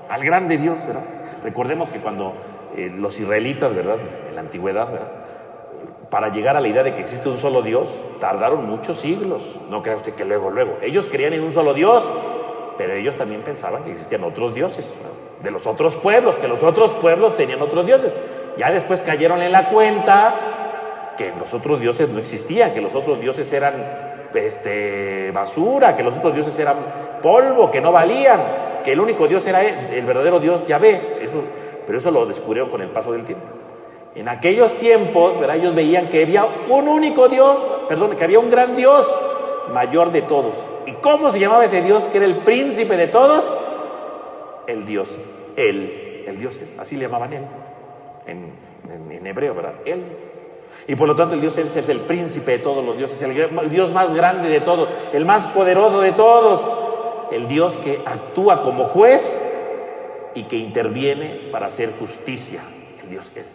al grande Dios, ¿verdad? Recordemos que cuando los israelitas, ¿verdad?, en la antigüedad, ¿verdad?, para llegar a la idea de que existe un solo Dios, tardaron muchos siglos. No crea usted que luego. Ellos creían en un solo Dios, pero ellos también pensaban que existían otros dioses, ¿no?, de los otros pueblos, que los otros pueblos tenían otros dioses. Ya después cayeron en la cuenta que los otros dioses no existían, que los otros dioses eran basura, que los otros dioses eran polvo, que no valían, que el único Dios era el verdadero Dios, Yahvé. Pero eso lo descubrieron con el paso del tiempo. En aquellos tiempos, ¿verdad?, ellos veían que había un único Dios, que había un gran Dios, mayor de todos. ¿Y cómo se llamaba ese Dios, que era el príncipe de todos? El Dios, el Dios, así le llamaban él, en hebreo, ¿verdad? Él. Y por lo tanto el Dios es el príncipe de todos los dioses, el Dios más grande de todos, el más poderoso de todos, el Dios que actúa como juez y que interviene para hacer justicia, el Dios él.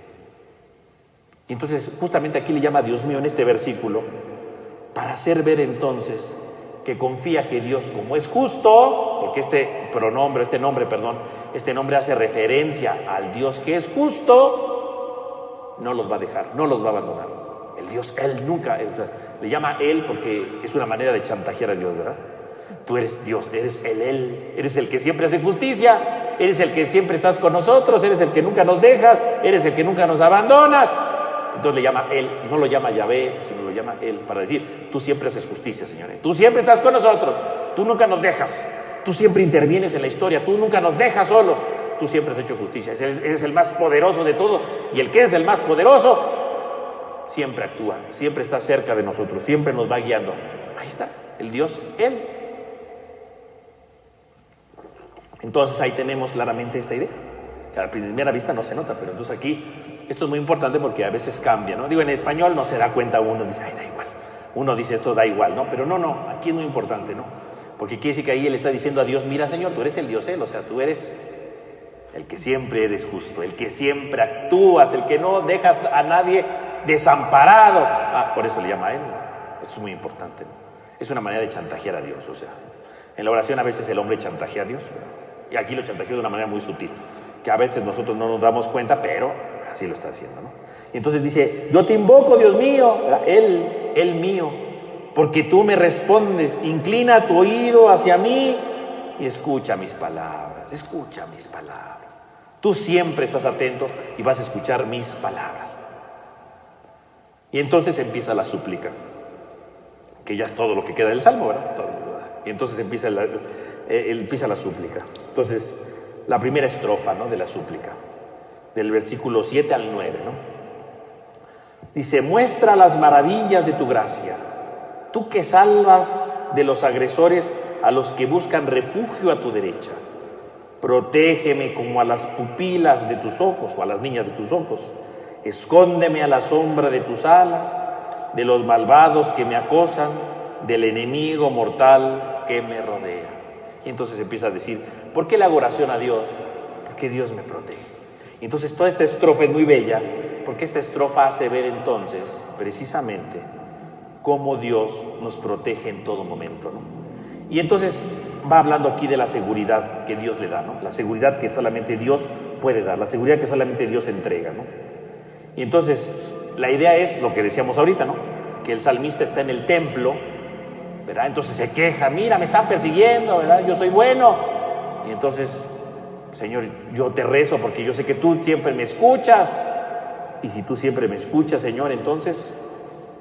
Y entonces justamente aquí le llama Dios mío en este versículo, para hacer ver entonces que confía que Dios, como es justo, porque este nombre hace referencia al Dios que es justo, no los va a dejar, no los va a abandonar. El Dios, él nunca, le llama él porque es una manera de chantajear a Dios, ¿verdad? Tú eres Dios, eres él, eres el que siempre hace justicia, eres el que siempre estás con nosotros, eres el que nunca nos dejas, eres el que nunca nos abandonas. Entonces le llama él, no lo llama Yahvé, sino lo llama él, para decir, tú siempre haces justicia, Señor. Tú siempre estás con nosotros, tú nunca nos dejas, tú siempre intervienes en la historia, tú nunca nos dejas solos, tú siempre has hecho justicia, eres el más poderoso de todo, y el que es el más poderoso siempre actúa, siempre está cerca de nosotros, siempre nos va guiando. Ahí está, el Dios, él. Entonces ahí tenemos claramente esta idea, que a la primera vista no se nota, pero entonces aquí esto es muy importante porque a veces cambia, ¿no? Digo, en español no se da cuenta uno, dice, ay, da igual. Uno dice, esto da igual, ¿no? Pero no, aquí es muy importante, ¿no? Porque quiere decir que ahí él está diciendo a Dios, mira, Señor, tú eres el Dios él, o sea, tú eres el que siempre eres justo, el que siempre actúas, el que no dejas a nadie desamparado. Por eso le llama a él, ¿no? Esto es muy importante, ¿no? Es una manera de chantajear a Dios, o sea, en la oración a veces el hombre chantajea a Dios, ¿no? Y aquí lo chantajea de una manera muy sutil, que a veces nosotros no nos damos cuenta, pero así lo está haciendo, ¿no? Y entonces dice, yo te invoco, Dios mío, él mío, porque tú me respondes, inclina tu oído hacia mí y escucha mis palabras, escucha mis palabras. Tú siempre estás atento y vas a escuchar mis palabras. Y entonces empieza la súplica, que ya es todo lo que queda del Salmo, ¿verdad? Todo, ¿verdad? Y entonces empieza la súplica. Entonces, la primera estrofa, ¿no?, de la súplica, del versículo 7 al 9, ¿no? Dice, muestra las maravillas de tu gracia, tú que salvas de los agresores a los que buscan refugio a tu derecha. Protégeme como a las pupilas de tus ojos o a las niñas de tus ojos. Escóndeme a la sombra de tus alas, de los malvados que me acosan, del enemigo mortal que me rodea. Y entonces empieza a decir, ¿por qué le hago oración a Dios? Porque Dios me protege. Y entonces toda esta estrofa es muy bella, porque esta estrofa hace ver entonces, precisamente, cómo Dios nos protege en todo momento, ¿no? Y entonces va hablando aquí de la seguridad que Dios le da, ¿no? La seguridad que solamente Dios puede dar, la seguridad que solamente Dios entrega, ¿no? Y entonces la idea es lo que decíamos ahorita, ¿no? Que el salmista está en el templo, ¿verdad? Entonces se queja, mira, me están persiguiendo, ¿verdad? Yo soy bueno. Y entonces, Señor, yo te rezo porque yo sé que tú siempre me escuchas. Y si tú siempre me escuchas, Señor, entonces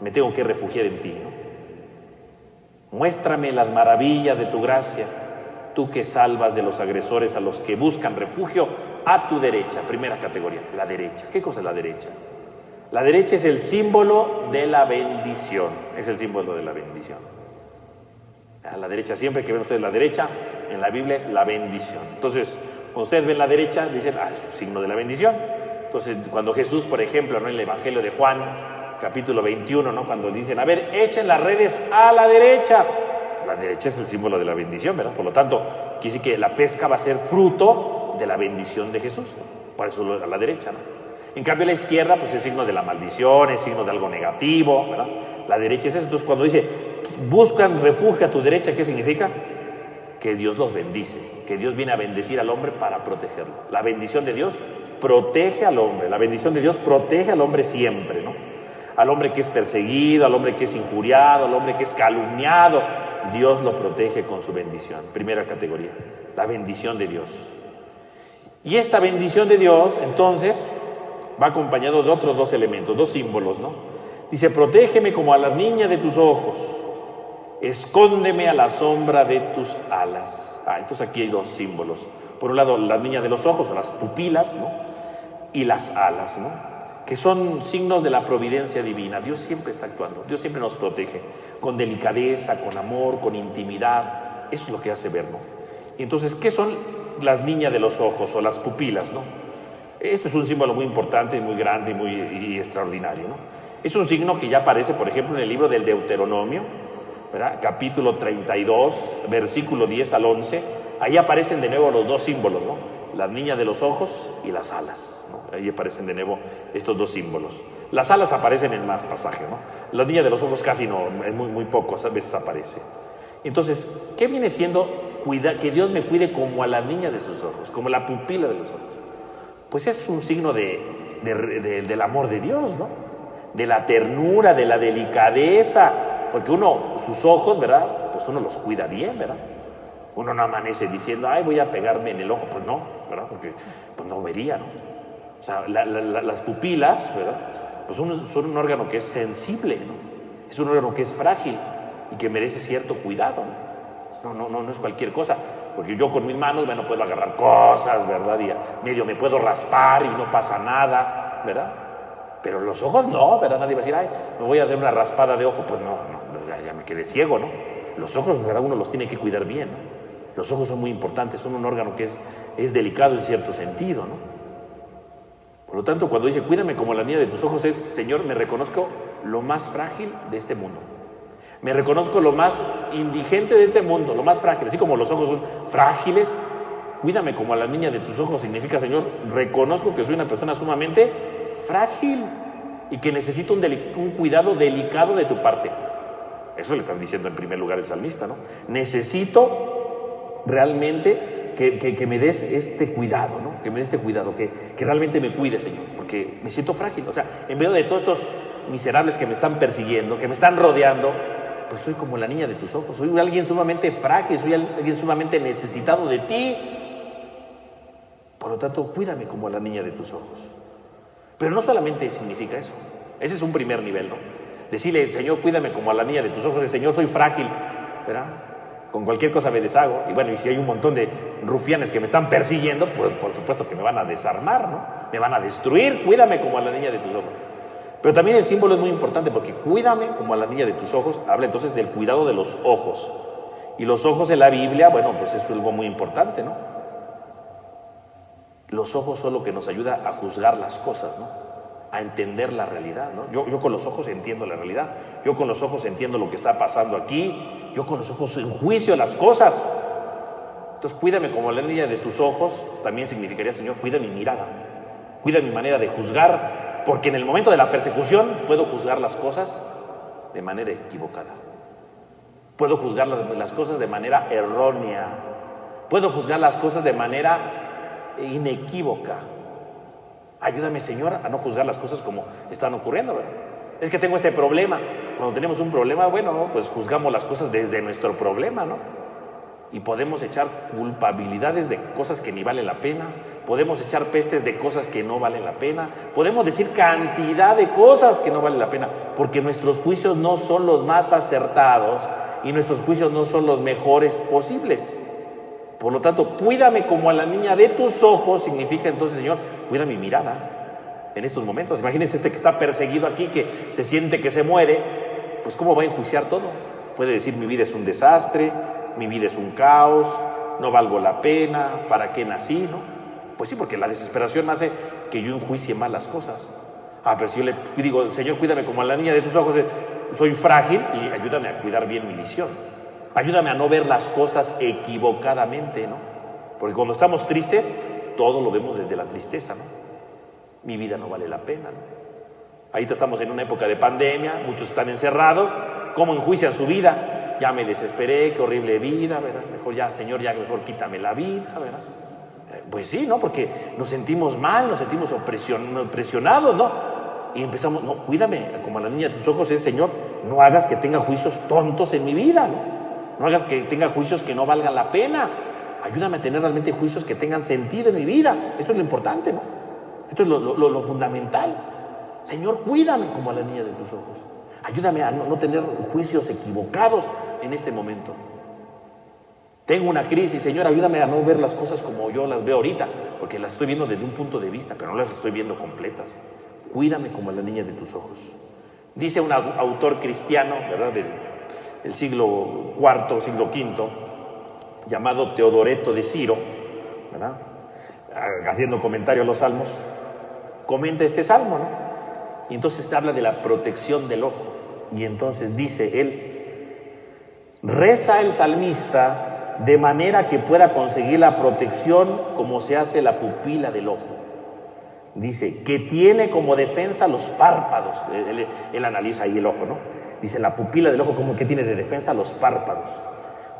me tengo que refugiar en ti, ¿no? Muéstrame las maravillas de tu gracia, tú que salvas de los agresores a los que buscan refugio a tu derecha. Primera categoría, la derecha. ¿Qué cosa es la derecha? La derecha es el símbolo de la bendición, es el símbolo de la bendición. A la derecha, siempre que ven ustedes la derecha, en la Biblia es la bendición. Entonces, cuando ustedes ven la derecha, dicen, signo de la bendición. Entonces, cuando Jesús, por ejemplo, ¿no?, en el Evangelio de Juan, capítulo 21, ¿no?, cuando dicen, a ver, echen las redes a la derecha es el símbolo de la bendición, ¿verdad? Por lo tanto, quiere decir que la pesca va a ser fruto de la bendición de Jesús, ¿no? Por eso a la derecha, ¿no? En cambio, la izquierda, pues es signo de la maldición, es signo de algo negativo, ¿verdad? La derecha es eso. Entonces, cuando dice, buscan refugio a tu derecha, ¿qué significa? Que Dios los bendice, que Dios viene a bendecir al hombre para protegerlo. La bendición de Dios protege al hombre, la bendición de Dios protege al hombre siempre, ¿no? Al hombre que es perseguido, al hombre que es injuriado, al hombre que es calumniado, Dios lo protege con su bendición. Primera categoría, la bendición de Dios. Y esta bendición de Dios, entonces, va acompañado de otros dos elementos, dos símbolos, ¿no? Dice, protégeme como a la niña de tus ojos, escóndeme a la sombra de tus alas. Entonces aquí hay dos símbolos. Por un lado, la niña de los ojos, o las pupilas, ¿no?, y las alas, ¿no?, que son signos de la providencia divina. Dios siempre está actuando, Dios siempre nos protege, con delicadeza, con amor, con intimidad. Eso es lo que hace ver, ¿no? Y entonces, ¿qué son las niñas de los ojos o las pupilas, ¿no? Esto es un símbolo muy importante, muy grande y extraordinario, ¿no? Es un signo que ya aparece, por ejemplo, en el libro del Deuteronomio, ¿verdad?, capítulo 32, versículo 10 al 11. Ahí aparecen de nuevo los dos símbolos, ¿no?, las niñas de los ojos y las alas, ¿no? Ahí aparecen de nuevo estos dos símbolos. Las alas aparecen en más pasajes, ¿no? Las niñas de los ojos casi no, es muy poco, a veces aparece. Entonces, ¿qué viene siendo que Dios me cuide como a la niña de sus ojos, como la pupila de los ojos? Pues es un signo del amor de Dios, ¿no?, de la ternura, de la delicadeza, porque sus ojos, ¿verdad?, pues uno los cuida bien, ¿verdad? Uno no amanece diciendo, voy a pegarme en el ojo, pues no, ¿verdad?, porque pues no vería, ¿no? O sea, las pupilas, ¿verdad?, pues son un órgano que es sensible, ¿no? Es un órgano que es frágil y que merece cierto cuidado, ¿no? No es cualquier cosa, porque yo con mis manos, bueno, puedo agarrar cosas, ¿verdad?, y medio me puedo raspar y no pasa nada, ¿verdad? Pero los ojos no, ¿verdad? Nadie va a decir, me voy a hacer una raspada de ojo, pues no, ya me quedé ciego, ¿no? Los ojos, ¿verdad?, uno los tiene que cuidar bien, ¿no? Los ojos son muy importantes, son un órgano que es delicado en cierto sentido, ¿no? Por lo tanto, cuando dice, cuídame como la niña de tus ojos, es, Señor, me reconozco lo más frágil de este mundo. Me reconozco lo más indigente de este mundo, lo más frágil. Así como los ojos son frágiles, cuídame como a la niña de tus ojos significa, Señor, reconozco que soy una persona sumamente frágil y que necesito un cuidado delicado de tu parte. Eso le están diciendo en primer lugar el salmista, ¿no? Necesito realmente que me des este cuidado, ¿no? Que me des este cuidado, que realmente me cuide, Señor, porque me siento frágil. O sea, en medio de todos estos miserables que me están persiguiendo, que me están rodeando, pues soy como la niña de tus ojos. Soy alguien sumamente frágil, soy alguien sumamente necesitado de ti. Por lo tanto, cuídame como la niña de tus ojos. Pero no solamente significa eso. Ese es un primer nivel, ¿no? Decirle, Señor, cuídame como a la niña de tus ojos. Señor, soy frágil, ¿verdad? Con cualquier cosa me deshago. Y bueno, y si hay un montón de rufianes que me están persiguiendo, pues por supuesto que me van a desarmar, ¿no? Me van a destruir. Cuídame como a la niña de tus ojos. Pero también el símbolo es muy importante, porque cuídame como a la niña de tus ojos habla entonces del cuidado de los ojos. Y los ojos en la Biblia, bueno, pues es algo muy importante, ¿no? Los ojos son lo que nos ayuda a juzgar las cosas, ¿no? A entender la realidad, ¿no? Yo con los ojos entiendo la realidad. Yo con los ojos entiendo lo que está pasando aquí. Yo con los ojos enjuicio las cosas. Entonces, cuídame como la niña de tus ojos, también significaría, Señor, cuida mi mirada, cuida mi manera de juzgar, porque en el momento de la persecución puedo juzgar las cosas de manera equivocada. Puedo juzgar las cosas de manera errónea. Puedo juzgar las cosas de manera inequívoca. Ayúdame, Señor, a no juzgar las cosas como están ocurriendo, ¿verdad? Es que tengo este problema. Cuando tenemos un problema, bueno, pues juzgamos las cosas desde nuestro problema, ¿no? Y podemos echar culpabilidades de cosas que ni valen la pena. Podemos echar pestes de cosas que no valen la pena. Podemos decir cantidad de cosas que no valen la pena, porque nuestros juicios no son los más acertados y nuestros juicios no son los mejores posibles. Por lo tanto, cuídame como a la niña de tus ojos, significa entonces, Señor, cuida mi mirada en estos momentos. Imagínense que está perseguido aquí, que se siente que se muere, pues ¿cómo va a enjuiciar todo? Puede decir, mi vida es un desastre, mi vida es un caos, no valgo la pena, ¿para qué nací? ¿No? Pues sí, porque la desesperación hace que yo enjuicie mal las cosas. Pero si yo le digo, Señor, cuídame como a la niña de tus ojos, soy frágil y ayúdame a cuidar bien mi visión. Ayúdame a no ver las cosas equivocadamente, ¿no? Porque cuando estamos tristes, todo lo vemos desde la tristeza, ¿no? Mi vida no vale la pena, ¿no? Ahorita estamos en una época de pandemia, muchos están encerrados. ¿Cómo enjuician su vida? Ya me desesperé, qué horrible vida, ¿verdad? Mejor ya, Señor, ya mejor quítame la vida, ¿verdad? Pues sí, ¿no? Porque nos sentimos mal, nos sentimos presionados, ¿no? Y empezamos, no, cuídame, como a la niña de tus ojos, Señor, no hagas que tenga juicios tontos en mi vida, ¿no? No hagas que tenga juicios que no valgan la pena. Ayúdame a tener realmente juicios que tengan sentido en mi vida. Esto es lo importante, ¿no? Esto es lo fundamental. Señor, cuídame como a la niña de tus ojos. Ayúdame a no tener juicios equivocados en este momento. Tengo una crisis, Señor, ayúdame a no ver las cosas como yo las veo ahorita, porque las estoy viendo desde un punto de vista, pero no las estoy viendo completas. Cuídame como a la niña de tus ojos. Dice un autor cristiano, ¿verdad?, del siglo IV, siglo V, llamado Teodoreto de Ciro, ¿verdad?, haciendo comentario a los salmos, comenta este salmo, ¿no? Y entonces habla de la protección del ojo. Y entonces dice él, reza el salmista de manera que pueda conseguir la protección como se hace la pupila del ojo. Dice, que tiene como defensa los párpados. Él analiza ahí el ojo, ¿no? Dice, la pupila del ojo, como que tiene de defensa los párpados,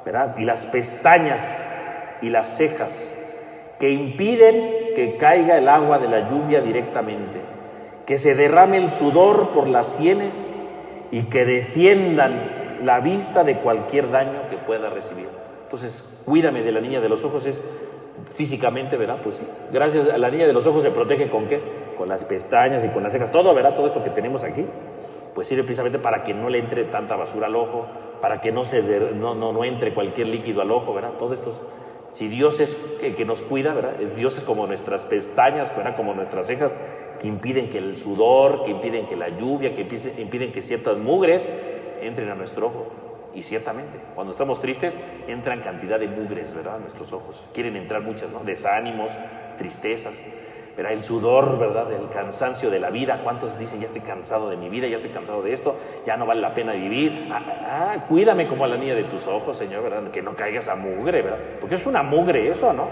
¿verdad? Y las pestañas y las cejas, que impiden que caiga el agua de la lluvia directamente, que se derrame el sudor por las sienes y que defiendan la vista de cualquier daño que pueda recibir. Entonces, cuídame de la niña de los ojos, es físicamente, ¿verdad? Pues sí, gracias a la niña de los ojos se protege ¿con qué? Con las pestañas y con las cejas, todo, ¿verdad? Todo esto que tenemos aquí, pues sirve precisamente para que no le entre tanta basura al ojo, para que no entre cualquier líquido al ojo, ¿verdad? Todo esto, si Dios es el que nos cuida, ¿verdad? Dios es como nuestras pestañas, ¿verdad?, como nuestras cejas, que impiden que el sudor, que impiden que la lluvia, que impiden que ciertas mugres entren a nuestro ojo. Y ciertamente, cuando estamos tristes, entran cantidad de mugres, ¿verdad?, a nuestros ojos. Quieren entrar muchas, ¿no? Desánimos, tristezas, ¿verdad? El sudor, ¿verdad?, el cansancio de la vida. ¿Cuántos dicen, ya estoy cansado de mi vida, ya estoy cansado de esto, ya no vale la pena vivir? Cuídame como a la niña de tus ojos, Señor, ¿verdad?, que no caiga esa mugre, ¿verdad? Porque es una mugre eso, ¿no?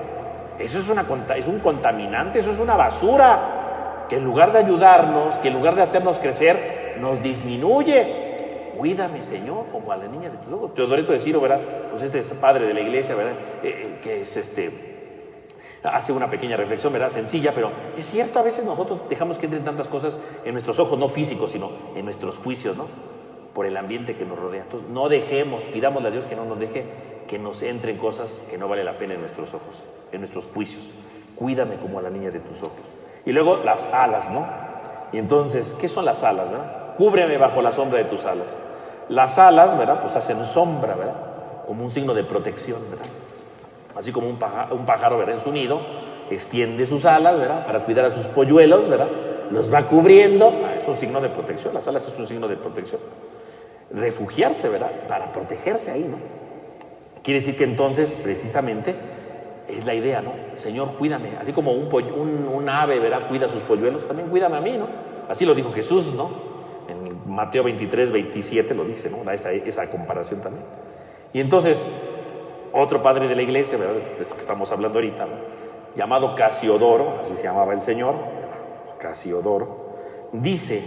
Eso es un contaminante, eso es una basura, que en lugar de ayudarnos, que en lugar de hacernos crecer, nos disminuye. Cuídame, Señor, como a la niña de tus ojos. Teodoreto de Ciro, ¿verdad?, pues este es padre de la iglesia, ¿verdad?, que es hace una pequeña reflexión, ¿verdad?, sencilla, pero es cierto, a veces nosotros dejamos que entren tantas cosas en nuestros ojos, no físicos, sino en nuestros juicios, ¿no?, por el ambiente que nos rodea. Entonces, no dejemos, pidámosle a Dios que no nos deje que nos entren cosas que no vale la pena en nuestros ojos, en nuestros juicios. Cuídame como a la niña de tus ojos. Y luego las alas, ¿no? Y entonces, ¿qué son las alas, verdad? Cúbreme bajo la sombra de tus alas. Las alas, ¿verdad?, pues hacen sombra, ¿verdad?, como un signo de protección, ¿verdad? Así como un pájaro, ¿verdad?, en su nido, extiende sus alas, ¿verdad?, para cuidar a sus polluelos, ¿verdad?, los va cubriendo. Es un signo de protección, las alas es un signo de protección. Refugiarse, ¿verdad?, para protegerse ahí, ¿no? Quiere decir que entonces, precisamente, es la idea, ¿no? Señor, cuídame, así como un ave, ¿verdad?, cuida a sus polluelos, también cuídame a mí, ¿no? Así lo dijo Jesús, ¿no? En Mateo 23, 27 lo dice, ¿no? Da esa comparación también. Y entonces, otro padre de la iglesia, ¿verdad?, de esto que estamos hablando ahorita, ¿no?, llamado Casiodoro, así se llamaba el señor, Casiodoro, dice,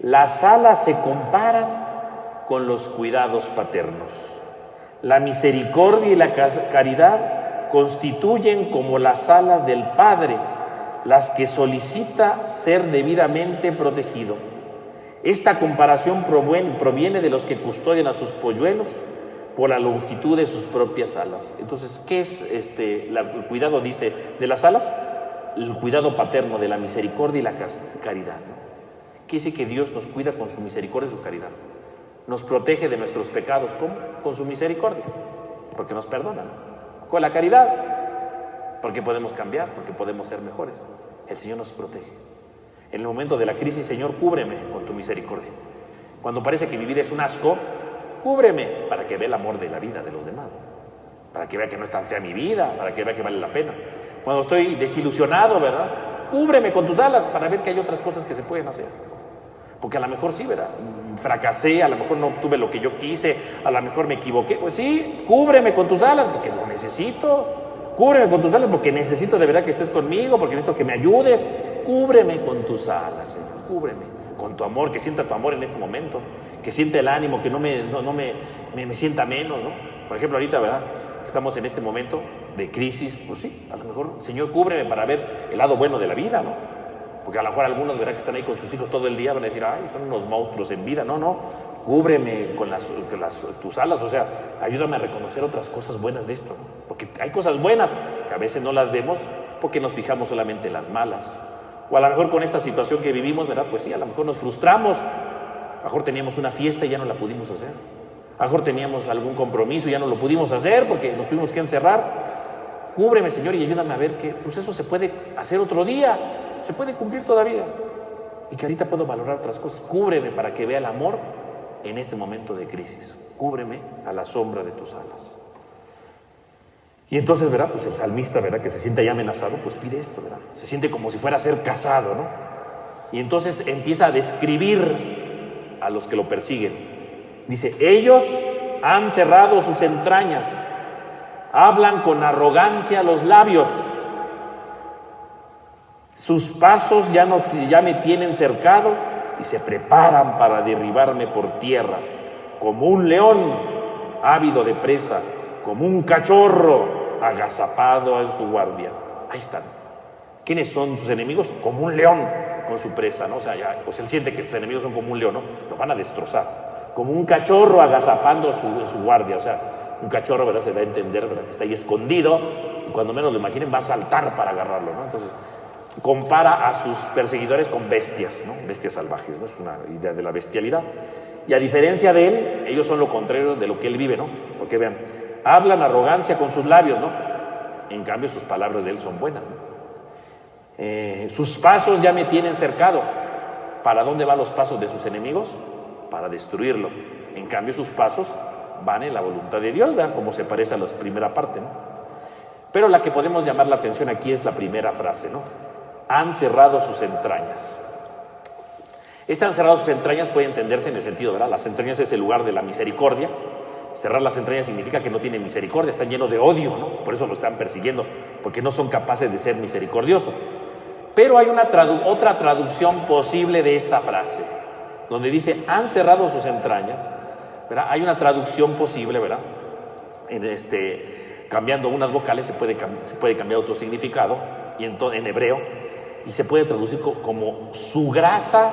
las alas se comparan con los cuidados paternos. La misericordia y la caridad constituyen como las alas del Padre, las que solicita ser debidamente protegido. Esta comparación proviene de los que custodian a sus polluelos por la longitud de sus propias alas. Entonces, ¿qué es el cuidado, dice, de las alas? El cuidado paterno de la misericordia y la caridad, ¿no? Quiere decir que Dios nos cuida con su misericordia y su caridad. Nos protege de nuestros pecados. ¿Cómo? Con su misericordia, porque nos perdona, ¿no? con la caridad, porque podemos cambiar, porque podemos ser mejores. El Señor nos protege. En el momento de la crisis, Señor, cúbreme con tu misericordia. Cuando parece que mi vida es un asco, cúbreme para que vea el amor de la vida de los demás, para que vea que no es tan fea mi vida, para que vea que vale la pena. Cuando estoy desilusionado, ¿verdad? Cúbreme con tus alas para ver que hay otras cosas que se pueden hacer. Porque a lo mejor sí, ¿verdad? Fracasé, a lo mejor no obtuve lo que yo quise, a lo mejor me equivoqué. Pues sí, cúbreme con tus alas porque lo necesito. Cúbreme con tus alas porque necesito de verdad que estés conmigo, porque necesito que me ayudes. Cúbreme con tus alas, Señor, cúbreme con tu amor, que sienta tu amor en ese momento, que sienta el ánimo, que no me sienta menos, ¿no? Por ejemplo, ahorita, ¿verdad? Estamos en este momento de crisis, pues sí, a lo mejor, Señor, cúbreme para ver el lado bueno de la vida, ¿no? Porque a lo mejor algunos, ¿verdad?, que están ahí con sus hijos todo el día van a decir, ay, son unos monstruos en vida. No, cúbreme con tus alas, o sea, ayúdame a reconocer otras cosas buenas de esto, ¿no? Porque hay cosas buenas que a veces no las vemos porque nos fijamos solamente en las malas. O a lo mejor con esta situación que vivimos, ¿verdad? Pues sí, a lo mejor nos frustramos. A lo mejor teníamos una fiesta y ya no la pudimos hacer. A lo mejor teníamos algún compromiso y ya no lo pudimos hacer porque nos tuvimos que encerrar. Cúbreme, Señor, y ayúdame a ver que pues eso se puede hacer otro día, se puede cumplir todavía. Y que ahorita puedo valorar otras cosas. Cúbreme para que vea el amor en este momento de crisis. Cúbreme a la sombra de tus alas. Y entonces, ¿verdad? Pues el salmista, ¿verdad?, que se siente ya amenazado, pues pide esto, ¿verdad? Se siente como si fuera a ser casado, ¿no? Y entonces empieza a describir a los que lo persiguen. Dice, ellos han cerrado sus entrañas, hablan con arrogancia los labios, sus pasos ya me tienen cercado y se preparan para derribarme por tierra, como un león ávido de presa, como un cachorro agazapado en su guardia. Ahí están. ¿Quiénes son sus enemigos? Como un león con su presa, ¿no? O sea, pues él siente que sus enemigos son como un león, ¿no? Lo van a destrozar. Como un cachorro agazapando en su guardia. O sea, un cachorro, ¿verdad?, se va a entender, ¿verdad?, que está ahí escondido y cuando menos lo imaginen va a saltar para agarrarlo, ¿no? Entonces, compara a sus perseguidores con bestias, ¿no? Bestias salvajes, ¿no? Es una idea de la bestialidad. Y a diferencia de él, ellos son lo contrario de lo que él vive, ¿no? Porque vean, hablan arrogancia con sus labios, ¿no? En cambio, sus palabras de él son buenas, ¿no? Sus pasos ya me tienen cercado. ¿Para dónde van los pasos de sus enemigos? Para destruirlo. En cambio, sus pasos van en la voluntad de Dios. Vean cómo se parece a la primera parte, ¿no? Pero la que podemos llamar la atención aquí es la primera frase, ¿no? Han cerrado sus entrañas. Este han cerrado sus entrañas puede entenderse en el sentido, ¿verdad? Las entrañas es el lugar de la misericordia. Cerrar las entrañas significa que no tienen misericordia, están llenos de odio, ¿no? Por eso lo están persiguiendo, porque no son capaces de ser misericordiosos. Pero hay otra traducción posible de esta frase, donde dice, han cerrado sus entrañas, ¿verdad? Hay una traducción posible, ¿verdad? Cambiando unas vocales se puede cambiar otro significado, y en hebreo, y se puede traducir como su grasa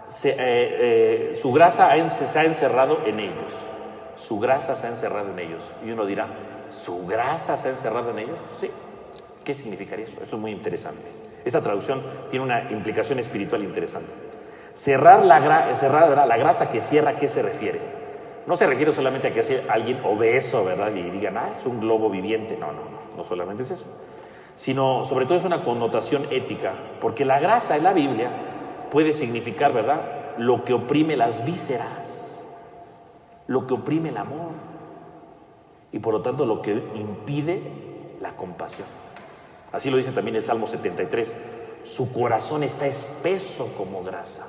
se ha encerrado en ellos. Su grasa se ha encerrado en ellos. Y uno dirá, ¿su grasa se ha encerrado en ellos? Sí. ¿Qué significaría eso? Eso es muy interesante. Esta traducción tiene una implicación espiritual interesante. Cerrar la grasa que cierra, ¿a qué se refiere? No se refiere solamente a que sea alguien obeso, ¿verdad? Y digan, es un globo viviente. No solamente es eso. Sino, sobre todo, es una connotación ética. Porque la grasa en la Biblia puede significar, ¿verdad?, lo que oprime las vísceras, lo que oprime el amor y por lo tanto lo que impide la compasión. Así lo dice también el Salmo 73, su corazón está espeso como grasa.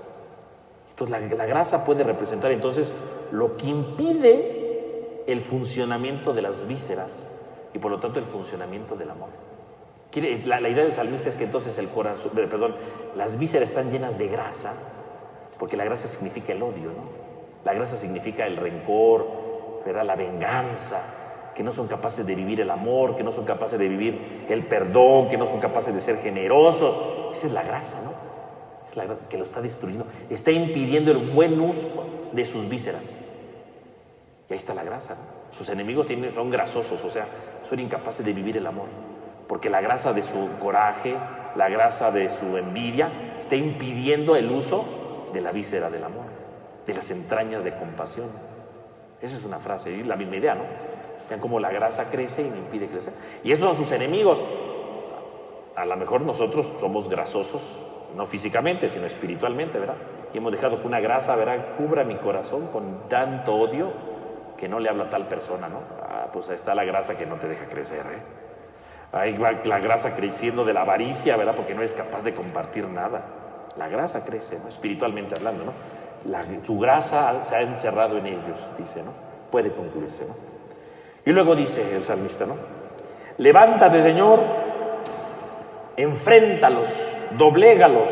Entonces la grasa puede representar entonces lo que impide el funcionamiento de las vísceras y por lo tanto el funcionamiento del amor. La idea del salmista es que entonces las vísceras están llenas de grasa, porque la grasa significa el odio, ¿no? La grasa significa el rencor, ¿verdad?, la venganza, que no son capaces de vivir el amor, que no son capaces de vivir el perdón, que no son capaces de ser generosos. Esa es la grasa, ¿no? Es la grasa que lo está destruyendo, está impidiendo el buen uso de sus vísceras. Y ahí está la grasa, ¿no? Sus enemigos son grasosos, o sea, son incapaces de vivir el amor, porque la grasa de su coraje, la grasa de su envidia, está impidiendo el uso de la víscera del amor, de las entrañas de compasión. Esa es una frase, y la misma idea, ¿no? Vean cómo la grasa crece y me impide crecer. Y esos son sus enemigos. A lo mejor nosotros somos grasosos, no físicamente, sino espiritualmente, ¿verdad? Y hemos dejado que una grasa, ¿verdad?, cubra mi corazón con tanto odio que no le hablo a tal persona, ¿no? Pues ahí está la grasa que no te deja crecer, ¿eh? Ahí va la grasa creciendo de la avaricia, ¿verdad? Porque no eres capaz de compartir nada. La grasa crece, ¿no?, espiritualmente hablando, ¿no? Su grasa se ha encerrado en ellos, dice, ¿no? Puede concluirse, ¿no? Y luego dice el salmista, ¿no? Levántate, Señor, enfréntalos, doblégalos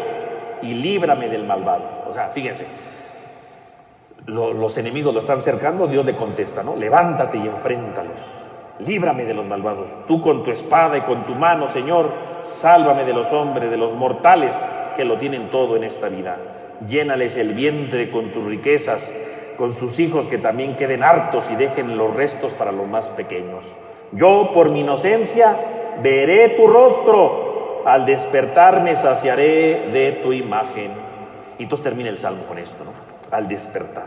y líbrame del malvado. O sea, fíjense, los enemigos lo están cercando, Dios le contesta, ¿no? Levántate y enfréntalos, líbrame de los malvados. Tú con tu espada y con tu mano, Señor, sálvame de los hombres, de los mortales que lo tienen todo en esta vida. Llénales el vientre con tus riquezas, con sus hijos que también queden hartos y dejen los restos para los más pequeños. Yo, por mi inocencia, veré tu rostro, al despertar me saciaré de tu imagen. Y entonces termina el salmo con esto, ¿no? Al despertar.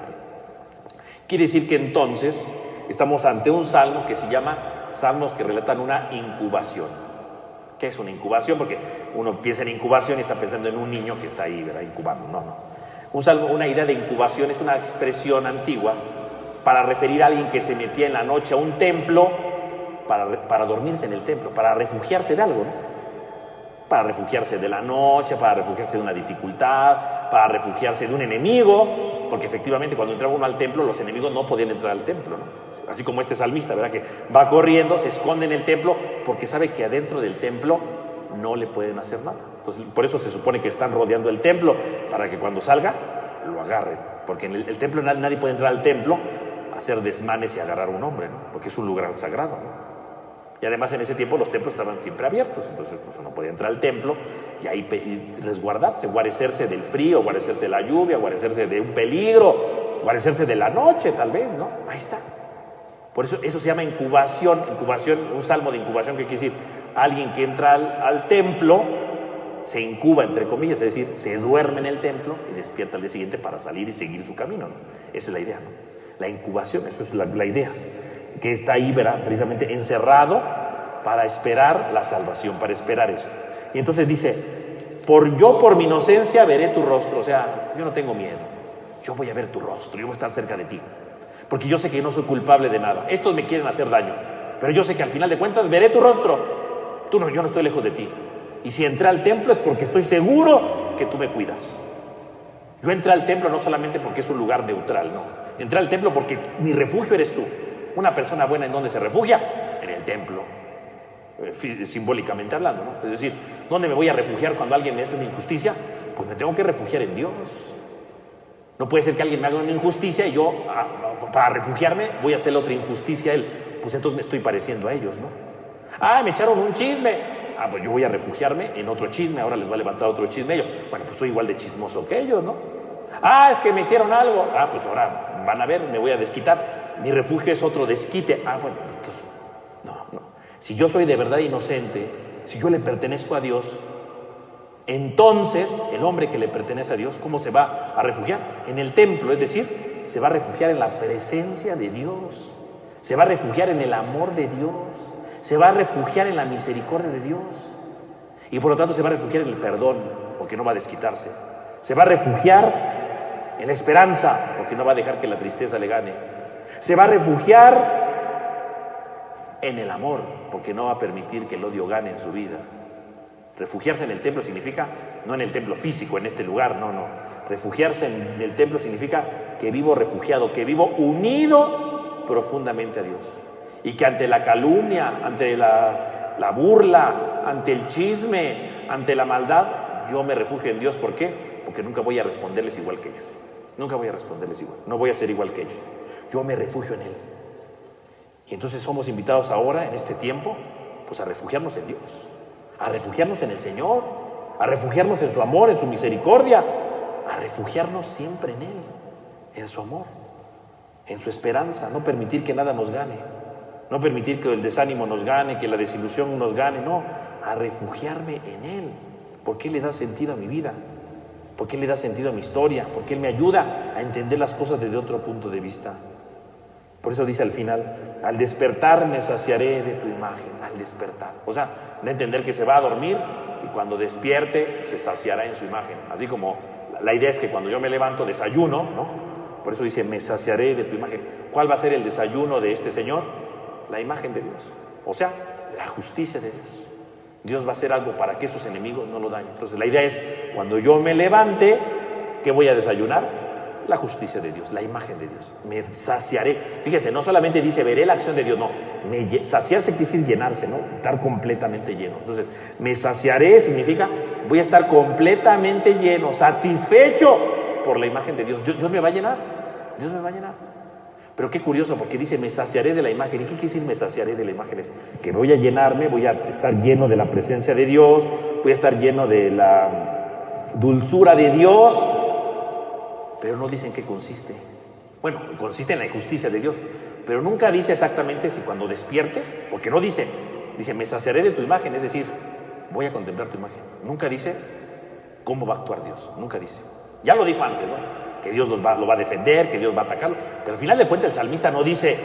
Quiere decir que entonces estamos ante un salmo que se llama salmos que relatan una incubación. ¿Qué es una incubación? Porque uno piensa en incubación y está pensando en un niño que está ahí, ¿verdad?, incubando. No. Un salmo, una idea de incubación es una expresión antigua para referir a alguien que se metía en la noche a un templo para dormirse en el templo, para refugiarse de algo, ¿no? Para refugiarse de la noche, para refugiarse de una dificultad, para refugiarse de un enemigo, porque efectivamente cuando entraba uno al templo, los enemigos no podían entrar al templo, ¿no? Así como este salmista, ¿verdad?, que va corriendo, se esconde en el templo, porque sabe que adentro del templo no le pueden hacer nada. Entonces, por eso se supone que están rodeando el templo, para que cuando salga, lo agarren. Porque en el templo nadie puede entrar al templo a hacer desmanes y agarrar a un hombre, ¿no? Porque es un lugar sagrado, ¿no? Y además en ese tiempo los templos estaban siempre abiertos, entonces pues uno podía entrar al templo y ahí resguardarse, guarecerse del frío, guarecerse de la lluvia, guarecerse de un peligro, guarecerse de la noche tal vez, ¿no? Ahí está. Por eso se llama incubación, un salmo de incubación, que quiere decir alguien que entra al templo, se incuba entre comillas, es decir, se duerme en el templo y despierta al día siguiente para salir y seguir su camino, ¿no? Esa es la idea, ¿no? La incubación, eso es la idea, que está ahí, ¿verdad?, precisamente encerrado para esperar la salvación, para esperar esto. Y entonces dice, por mi inocencia veré tu rostro. O sea, yo no tengo miedo, yo voy a ver tu rostro, yo voy a estar cerca de ti, porque yo sé que no soy culpable de nada. Estos me quieren hacer daño, pero yo sé que al final de cuentas veré tu rostro. Yo no estoy lejos de ti. Y si entré al templo es porque estoy seguro que tú me cuidas. Yo entré al templo no solamente porque es un lugar neutral, no. Entré al templo porque mi refugio eres tú. Una persona buena, ¿en dónde se refugia? En el templo, simbólicamente hablando, ¿no? Es decir, ¿dónde me voy a refugiar cuando alguien me hace una injusticia? Pues me tengo que refugiar en Dios. No puede ser que alguien me haga una injusticia y yo, para refugiarme, voy a hacerle otra injusticia a él. Pues entonces me estoy pareciendo a ellos, ¿no? Me echaron un chisme. Pues yo voy a refugiarme en otro chisme, ahora les voy a levantar otro chisme a ellos. Bueno, pues soy igual de chismoso que ellos, ¿no? Es que me hicieron algo. Pues ahora van a ver, me voy a desquitar. Mi refugio es otro desquite. Bueno, entonces, no. Si yo soy de verdad inocente, si yo le pertenezco a Dios, entonces el hombre que le pertenece a Dios, ¿cómo se va a refugiar? En el templo, es decir, se va a refugiar en la presencia de Dios, se va a refugiar en el amor de Dios, se va a refugiar en la misericordia de Dios, y por lo tanto se va a refugiar en el perdón, porque no va a desquitarse, se va a refugiar en la esperanza, porque no va a dejar que la tristeza le gane, se va a refugiar en el amor, porque no va a permitir que el odio gane en su vida. Refugiarse en el templo significa, no en el templo físico, en este lugar, no. Refugiarse en el templo significa que vivo refugiado, que vivo unido profundamente a Dios. Y que ante la calumnia, ante la burla, ante el chisme, ante la maldad, yo me refugio en Dios. ¿Por qué? Porque nunca voy a responderles igual que ellos. Nunca voy a responderles igual. No voy a ser igual que ellos. Yo me refugio en Él. Y entonces somos invitados ahora, en este tiempo, pues a refugiarnos en Dios, a refugiarnos en el Señor, a refugiarnos en su amor, en su misericordia, a refugiarnos siempre en Él, en su amor, en su esperanza, no permitir que nada nos gane, no permitir que el desánimo nos gane, que la desilusión nos gane, no, a refugiarme en Él, porque Él le da sentido a mi vida, porque Él le da sentido a mi historia, porque Él me ayuda a entender las cosas desde otro punto de vista. Por eso dice al final, al despertar me saciaré de tu imagen, al despertar. O sea, de entender que se va a dormir y cuando despierte se saciará en su imagen. Así como la idea es que cuando yo me levanto desayuno, ¿no? Por eso dice, me saciaré de tu imagen. ¿Cuál va a ser el desayuno de este Señor? La imagen de Dios. O sea, la justicia de Dios. Dios va a hacer algo para que sus enemigos no lo dañen. Entonces la idea es, cuando yo me levante, ¿qué voy a desayunar? La justicia de Dios, la imagen de Dios. Me saciaré. Fíjense, no solamente dice veré la acción de Dios, no. Saciarse quiere decir llenarse, ¿no? Estar completamente lleno. Entonces, me saciaré significa voy a estar completamente lleno, satisfecho por la imagen de Dios. Dios me va a llenar. Dios me va a llenar. Pero qué curioso, porque dice me saciaré de la imagen. ¿Y qué quiere decir me saciaré de la imagen? Es que voy a llenarme, voy a estar lleno de la presencia de Dios, voy a estar lleno de la dulzura de Dios. Pero no dicen qué consiste. Bueno, consiste en la justicia de Dios, pero nunca dice exactamente si cuando despierte, porque no dice, me saciaré de tu imagen, es decir, voy a contemplar tu imagen. Nunca dice cómo va a actuar Dios, nunca dice. Ya lo dijo antes, ¿no? Que Dios lo va a defender, que Dios va a atacarlo, pero al final de cuentas el salmista no dice,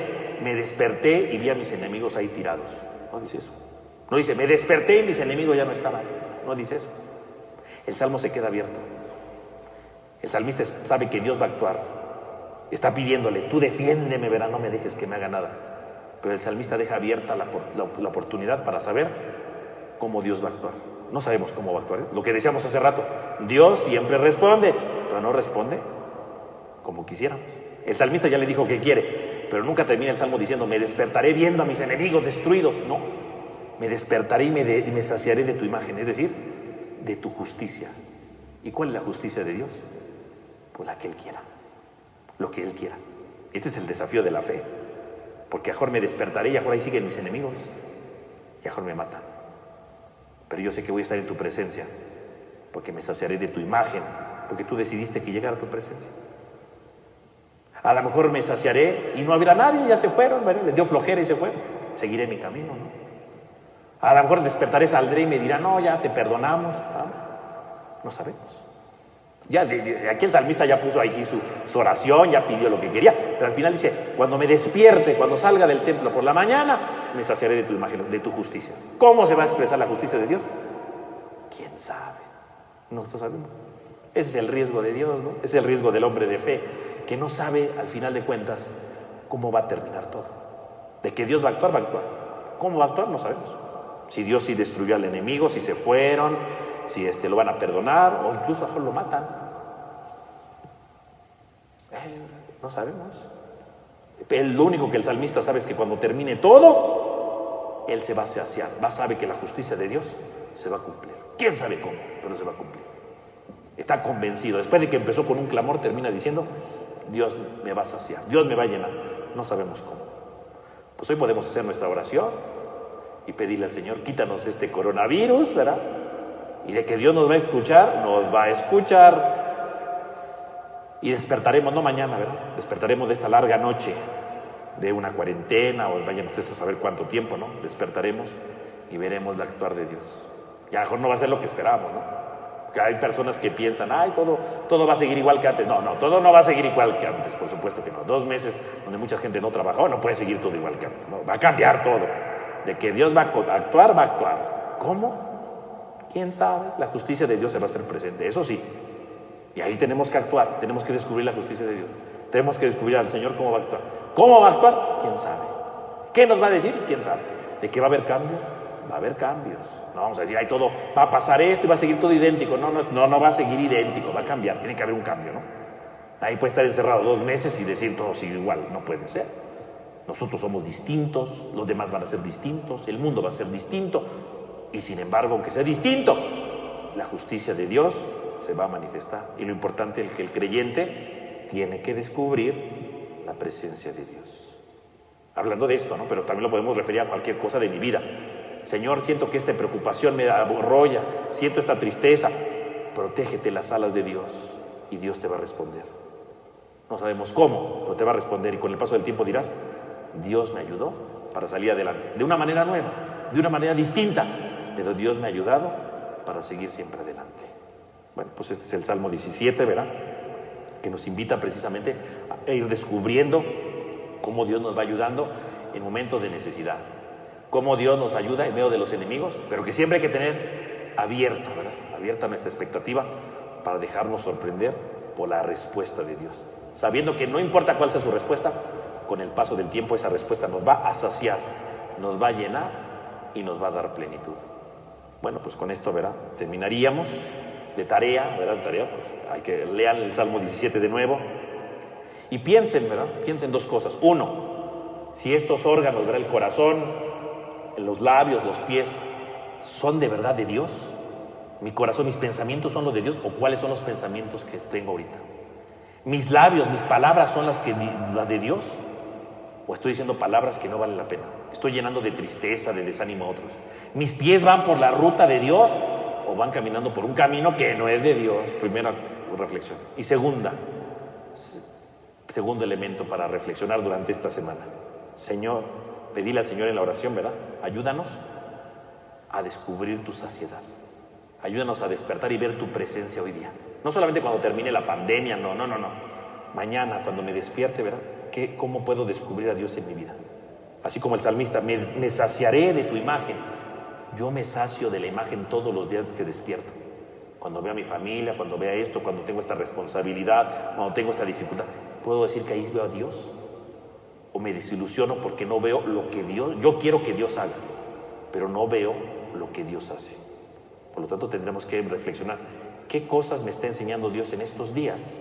me desperté y vi a mis enemigos ahí tirados. No dice eso. No dice, me desperté y mis enemigos ya no estaban. No dice eso. El salmo se queda abierto. El salmista sabe que Dios va a actuar. Está pidiéndole, tú defiéndeme, verá, no me dejes que me haga nada. Pero el salmista deja abierta la oportunidad para saber cómo Dios va a actuar. No sabemos cómo va a actuar. Lo que decíamos hace rato, Dios siempre responde, pero no responde como quisiéramos. El salmista ya le dijo que quiere, pero nunca termina el salmo diciendo, me despertaré viendo a mis enemigos destruidos. No, me despertaré y me saciaré de tu imagen, es decir, de tu justicia. ¿Y cuál es la justicia de Dios? Pues la que Él quiera, lo que Él quiera. Este es el desafío de la fe, porque mejor me despertaré y mejor ahí siguen mis enemigos, y mejor me matan. Pero yo sé que voy a estar en tu presencia, porque me saciaré de tu imagen, porque tú decidiste que llegara a tu presencia. A lo mejor me saciaré y no habrá nadie, ya se fueron, ¿verdad? Les dio flojera y se fueron. Seguiré mi camino, ¿no? A lo mejor despertaré, saldré y me dirá, no, ya te perdonamos. No sabemos. Ya aquí el salmista ya puso aquí su oración, ya pidió lo que quería, pero al final dice, cuando me despierte, cuando salga del templo por la mañana, me saciaré de tu imagen, de tu justicia. ¿Cómo se va a expresar la justicia de Dios? ¿Quién sabe? Nosotros sabemos. Ese es el riesgo de Dios, ¿no? Ese es el riesgo del hombre de fe, que no sabe al final de cuentas cómo va a terminar todo. De que Dios va a actuar, va a actuar. ¿Cómo va a actuar? No sabemos. Si Dios sí destruyó al enemigo, si se fueron, si lo van a perdonar, o incluso a lo mejor lo matan. No sabemos. Lo único que el salmista sabe es que cuando termine todo, él se va a saciar, sabe que la justicia de Dios se va a cumplir. ¿Quién sabe cómo? Pero se va a cumplir. Está convencido. Después de que empezó con un clamor, termina diciendo, Dios me va a saciar, Dios me va a llenar. No sabemos cómo. Pues hoy podemos hacer nuestra oración y pedirle al Señor, quítanos este coronavirus, ¿verdad? Y de que Dios nos va a escuchar, nos va a escuchar. Y despertaremos, no mañana, ¿verdad? Despertaremos de esta larga noche, de una cuarentena, o vayan ustedes a saber cuánto tiempo, ¿no? Despertaremos y veremos el actuar de Dios. Y a lo mejor no va a ser lo que esperamos, ¿no? Porque hay personas que piensan, todo va a seguir igual que antes. No, todo no va a seguir igual que antes, por supuesto que no. 2 meses donde mucha gente no trabajó, no puede seguir todo igual que antes, ¿no? Va a cambiar todo. De que Dios va a actuar, va a actuar. ¿Cómo? ¿Quién sabe? La justicia de Dios se va a hacer presente, eso sí. Y ahí tenemos que actuar, tenemos que descubrir la justicia de Dios. Tenemos que descubrir al Señor cómo va a actuar. ¿Cómo va a actuar? ¿Quién sabe? ¿Qué nos va a decir? ¿Quién sabe? ¿De que va a haber cambios? Va a haber cambios. No vamos a decir, todo va a pasar esto y va a seguir todo idéntico. No va a seguir idéntico, va a cambiar, tiene que haber un cambio, ¿no? Ahí puede estar encerrado 2 meses y decir todo sigue igual, no puede ser. Nosotros somos distintos, los demás van a ser distintos, el mundo va a ser distinto. Y sin embargo, aunque sea distinto, la justicia de Dios se va a manifestar. Y lo importante es que el creyente tiene que descubrir la presencia de Dios. Hablando de esto, ¿no? Pero también lo podemos referir a cualquier cosa de mi vida. Señor, siento que esta preocupación me arrolla, siento esta tristeza. Protégete las alas de Dios y Dios te va a responder. No sabemos cómo, pero te va a responder. Y con el paso del tiempo dirás, Dios me ayudó para salir adelante. De una manera nueva, de una manera distinta, pero Dios me ha ayudado para seguir siempre adelante. Bueno, pues este es el Salmo 17, ¿verdad? Que nos invita precisamente a ir descubriendo cómo Dios nos va ayudando en momentos de necesidad, cómo Dios nos ayuda en medio de los enemigos, pero que siempre hay que tener abierta, ¿verdad? Abierta nuestra expectativa para dejarnos sorprender por la respuesta de Dios, sabiendo que no importa cuál sea su respuesta, con el paso del tiempo esa respuesta nos va a saciar, nos va a llenar y nos va a dar plenitud. Bueno, pues con esto, ¿verdad?, terminaríamos de tarea, ¿verdad? De tarea, pues hay que lean el Salmo 17 de nuevo y piensen, ¿verdad? Piensen dos cosas. Uno, si estos órganos, ¿verdad?, el corazón, los labios, los pies, ¿son de verdad de Dios? Mi corazón, mis pensamientos son los de Dios, o cuáles son los pensamientos que tengo ahorita. Mis labios, mis palabras son las de Dios, o estoy diciendo palabras que no valen la pena. Estoy llenando de tristeza, de desánimo a otros. Mis pies van por la ruta de Dios o van caminando por un camino que no es de Dios. Primera reflexión. Y segundo elemento para reflexionar durante esta semana. Señor, pedile al Señor en la oración, ¿verdad? Ayúdanos a descubrir tu saciedad. Ayúdanos a despertar y ver tu presencia hoy día. No solamente cuando termine la pandemia, no. Mañana, cuando me despierte, ¿verdad? ¿Cómo puedo descubrir a Dios en mi vida? Así como el salmista, me saciaré de tu imagen. Yo me sacio de la imagen todos los días que despierto. Cuando veo a mi familia, cuando veo esto, cuando tengo esta responsabilidad, cuando tengo esta dificultad, ¿puedo decir que ahí veo a Dios? ¿O me desilusiono porque no veo lo que yo quiero que Dios haga, pero no veo lo que Dios hace? Por lo tanto, tendremos que reflexionar, ¿qué cosas me está enseñando Dios en estos días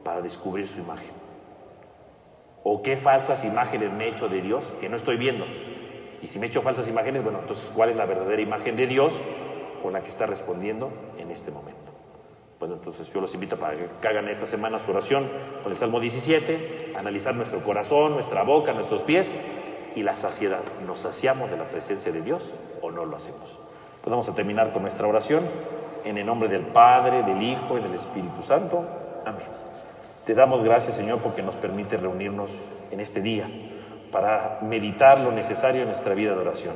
para descubrir su imagen? ¿O qué falsas imágenes me he hecho de Dios que no estoy viendo? Y si me he hecho falsas imágenes, bueno, entonces, ¿cuál es la verdadera imagen de Dios con la que está respondiendo en este momento? Bueno, entonces yo los invito para que hagan esta semana su oración con el Salmo 17, analizar nuestro corazón, nuestra boca, nuestros pies y la saciedad. ¿Nos saciamos de la presencia de Dios o no lo hacemos? Pues vamos a terminar con nuestra oración en el nombre del Padre, del Hijo y del Espíritu Santo. Amén. Te damos gracias, Señor, porque nos permite reunirnos en este día para meditar lo necesario en nuestra vida de oración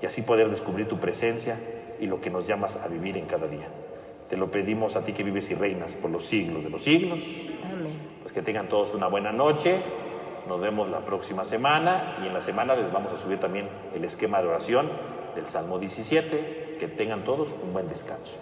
y así poder descubrir tu presencia y lo que nos llamas a vivir en cada día. Te lo pedimos a ti que vives y reinas por los siglos de los siglos. Amén. Pues que tengan todos una buena noche. Nos vemos la próxima semana y en la semana les vamos a subir también el esquema de oración del Salmo 17. Que tengan todos un buen descanso.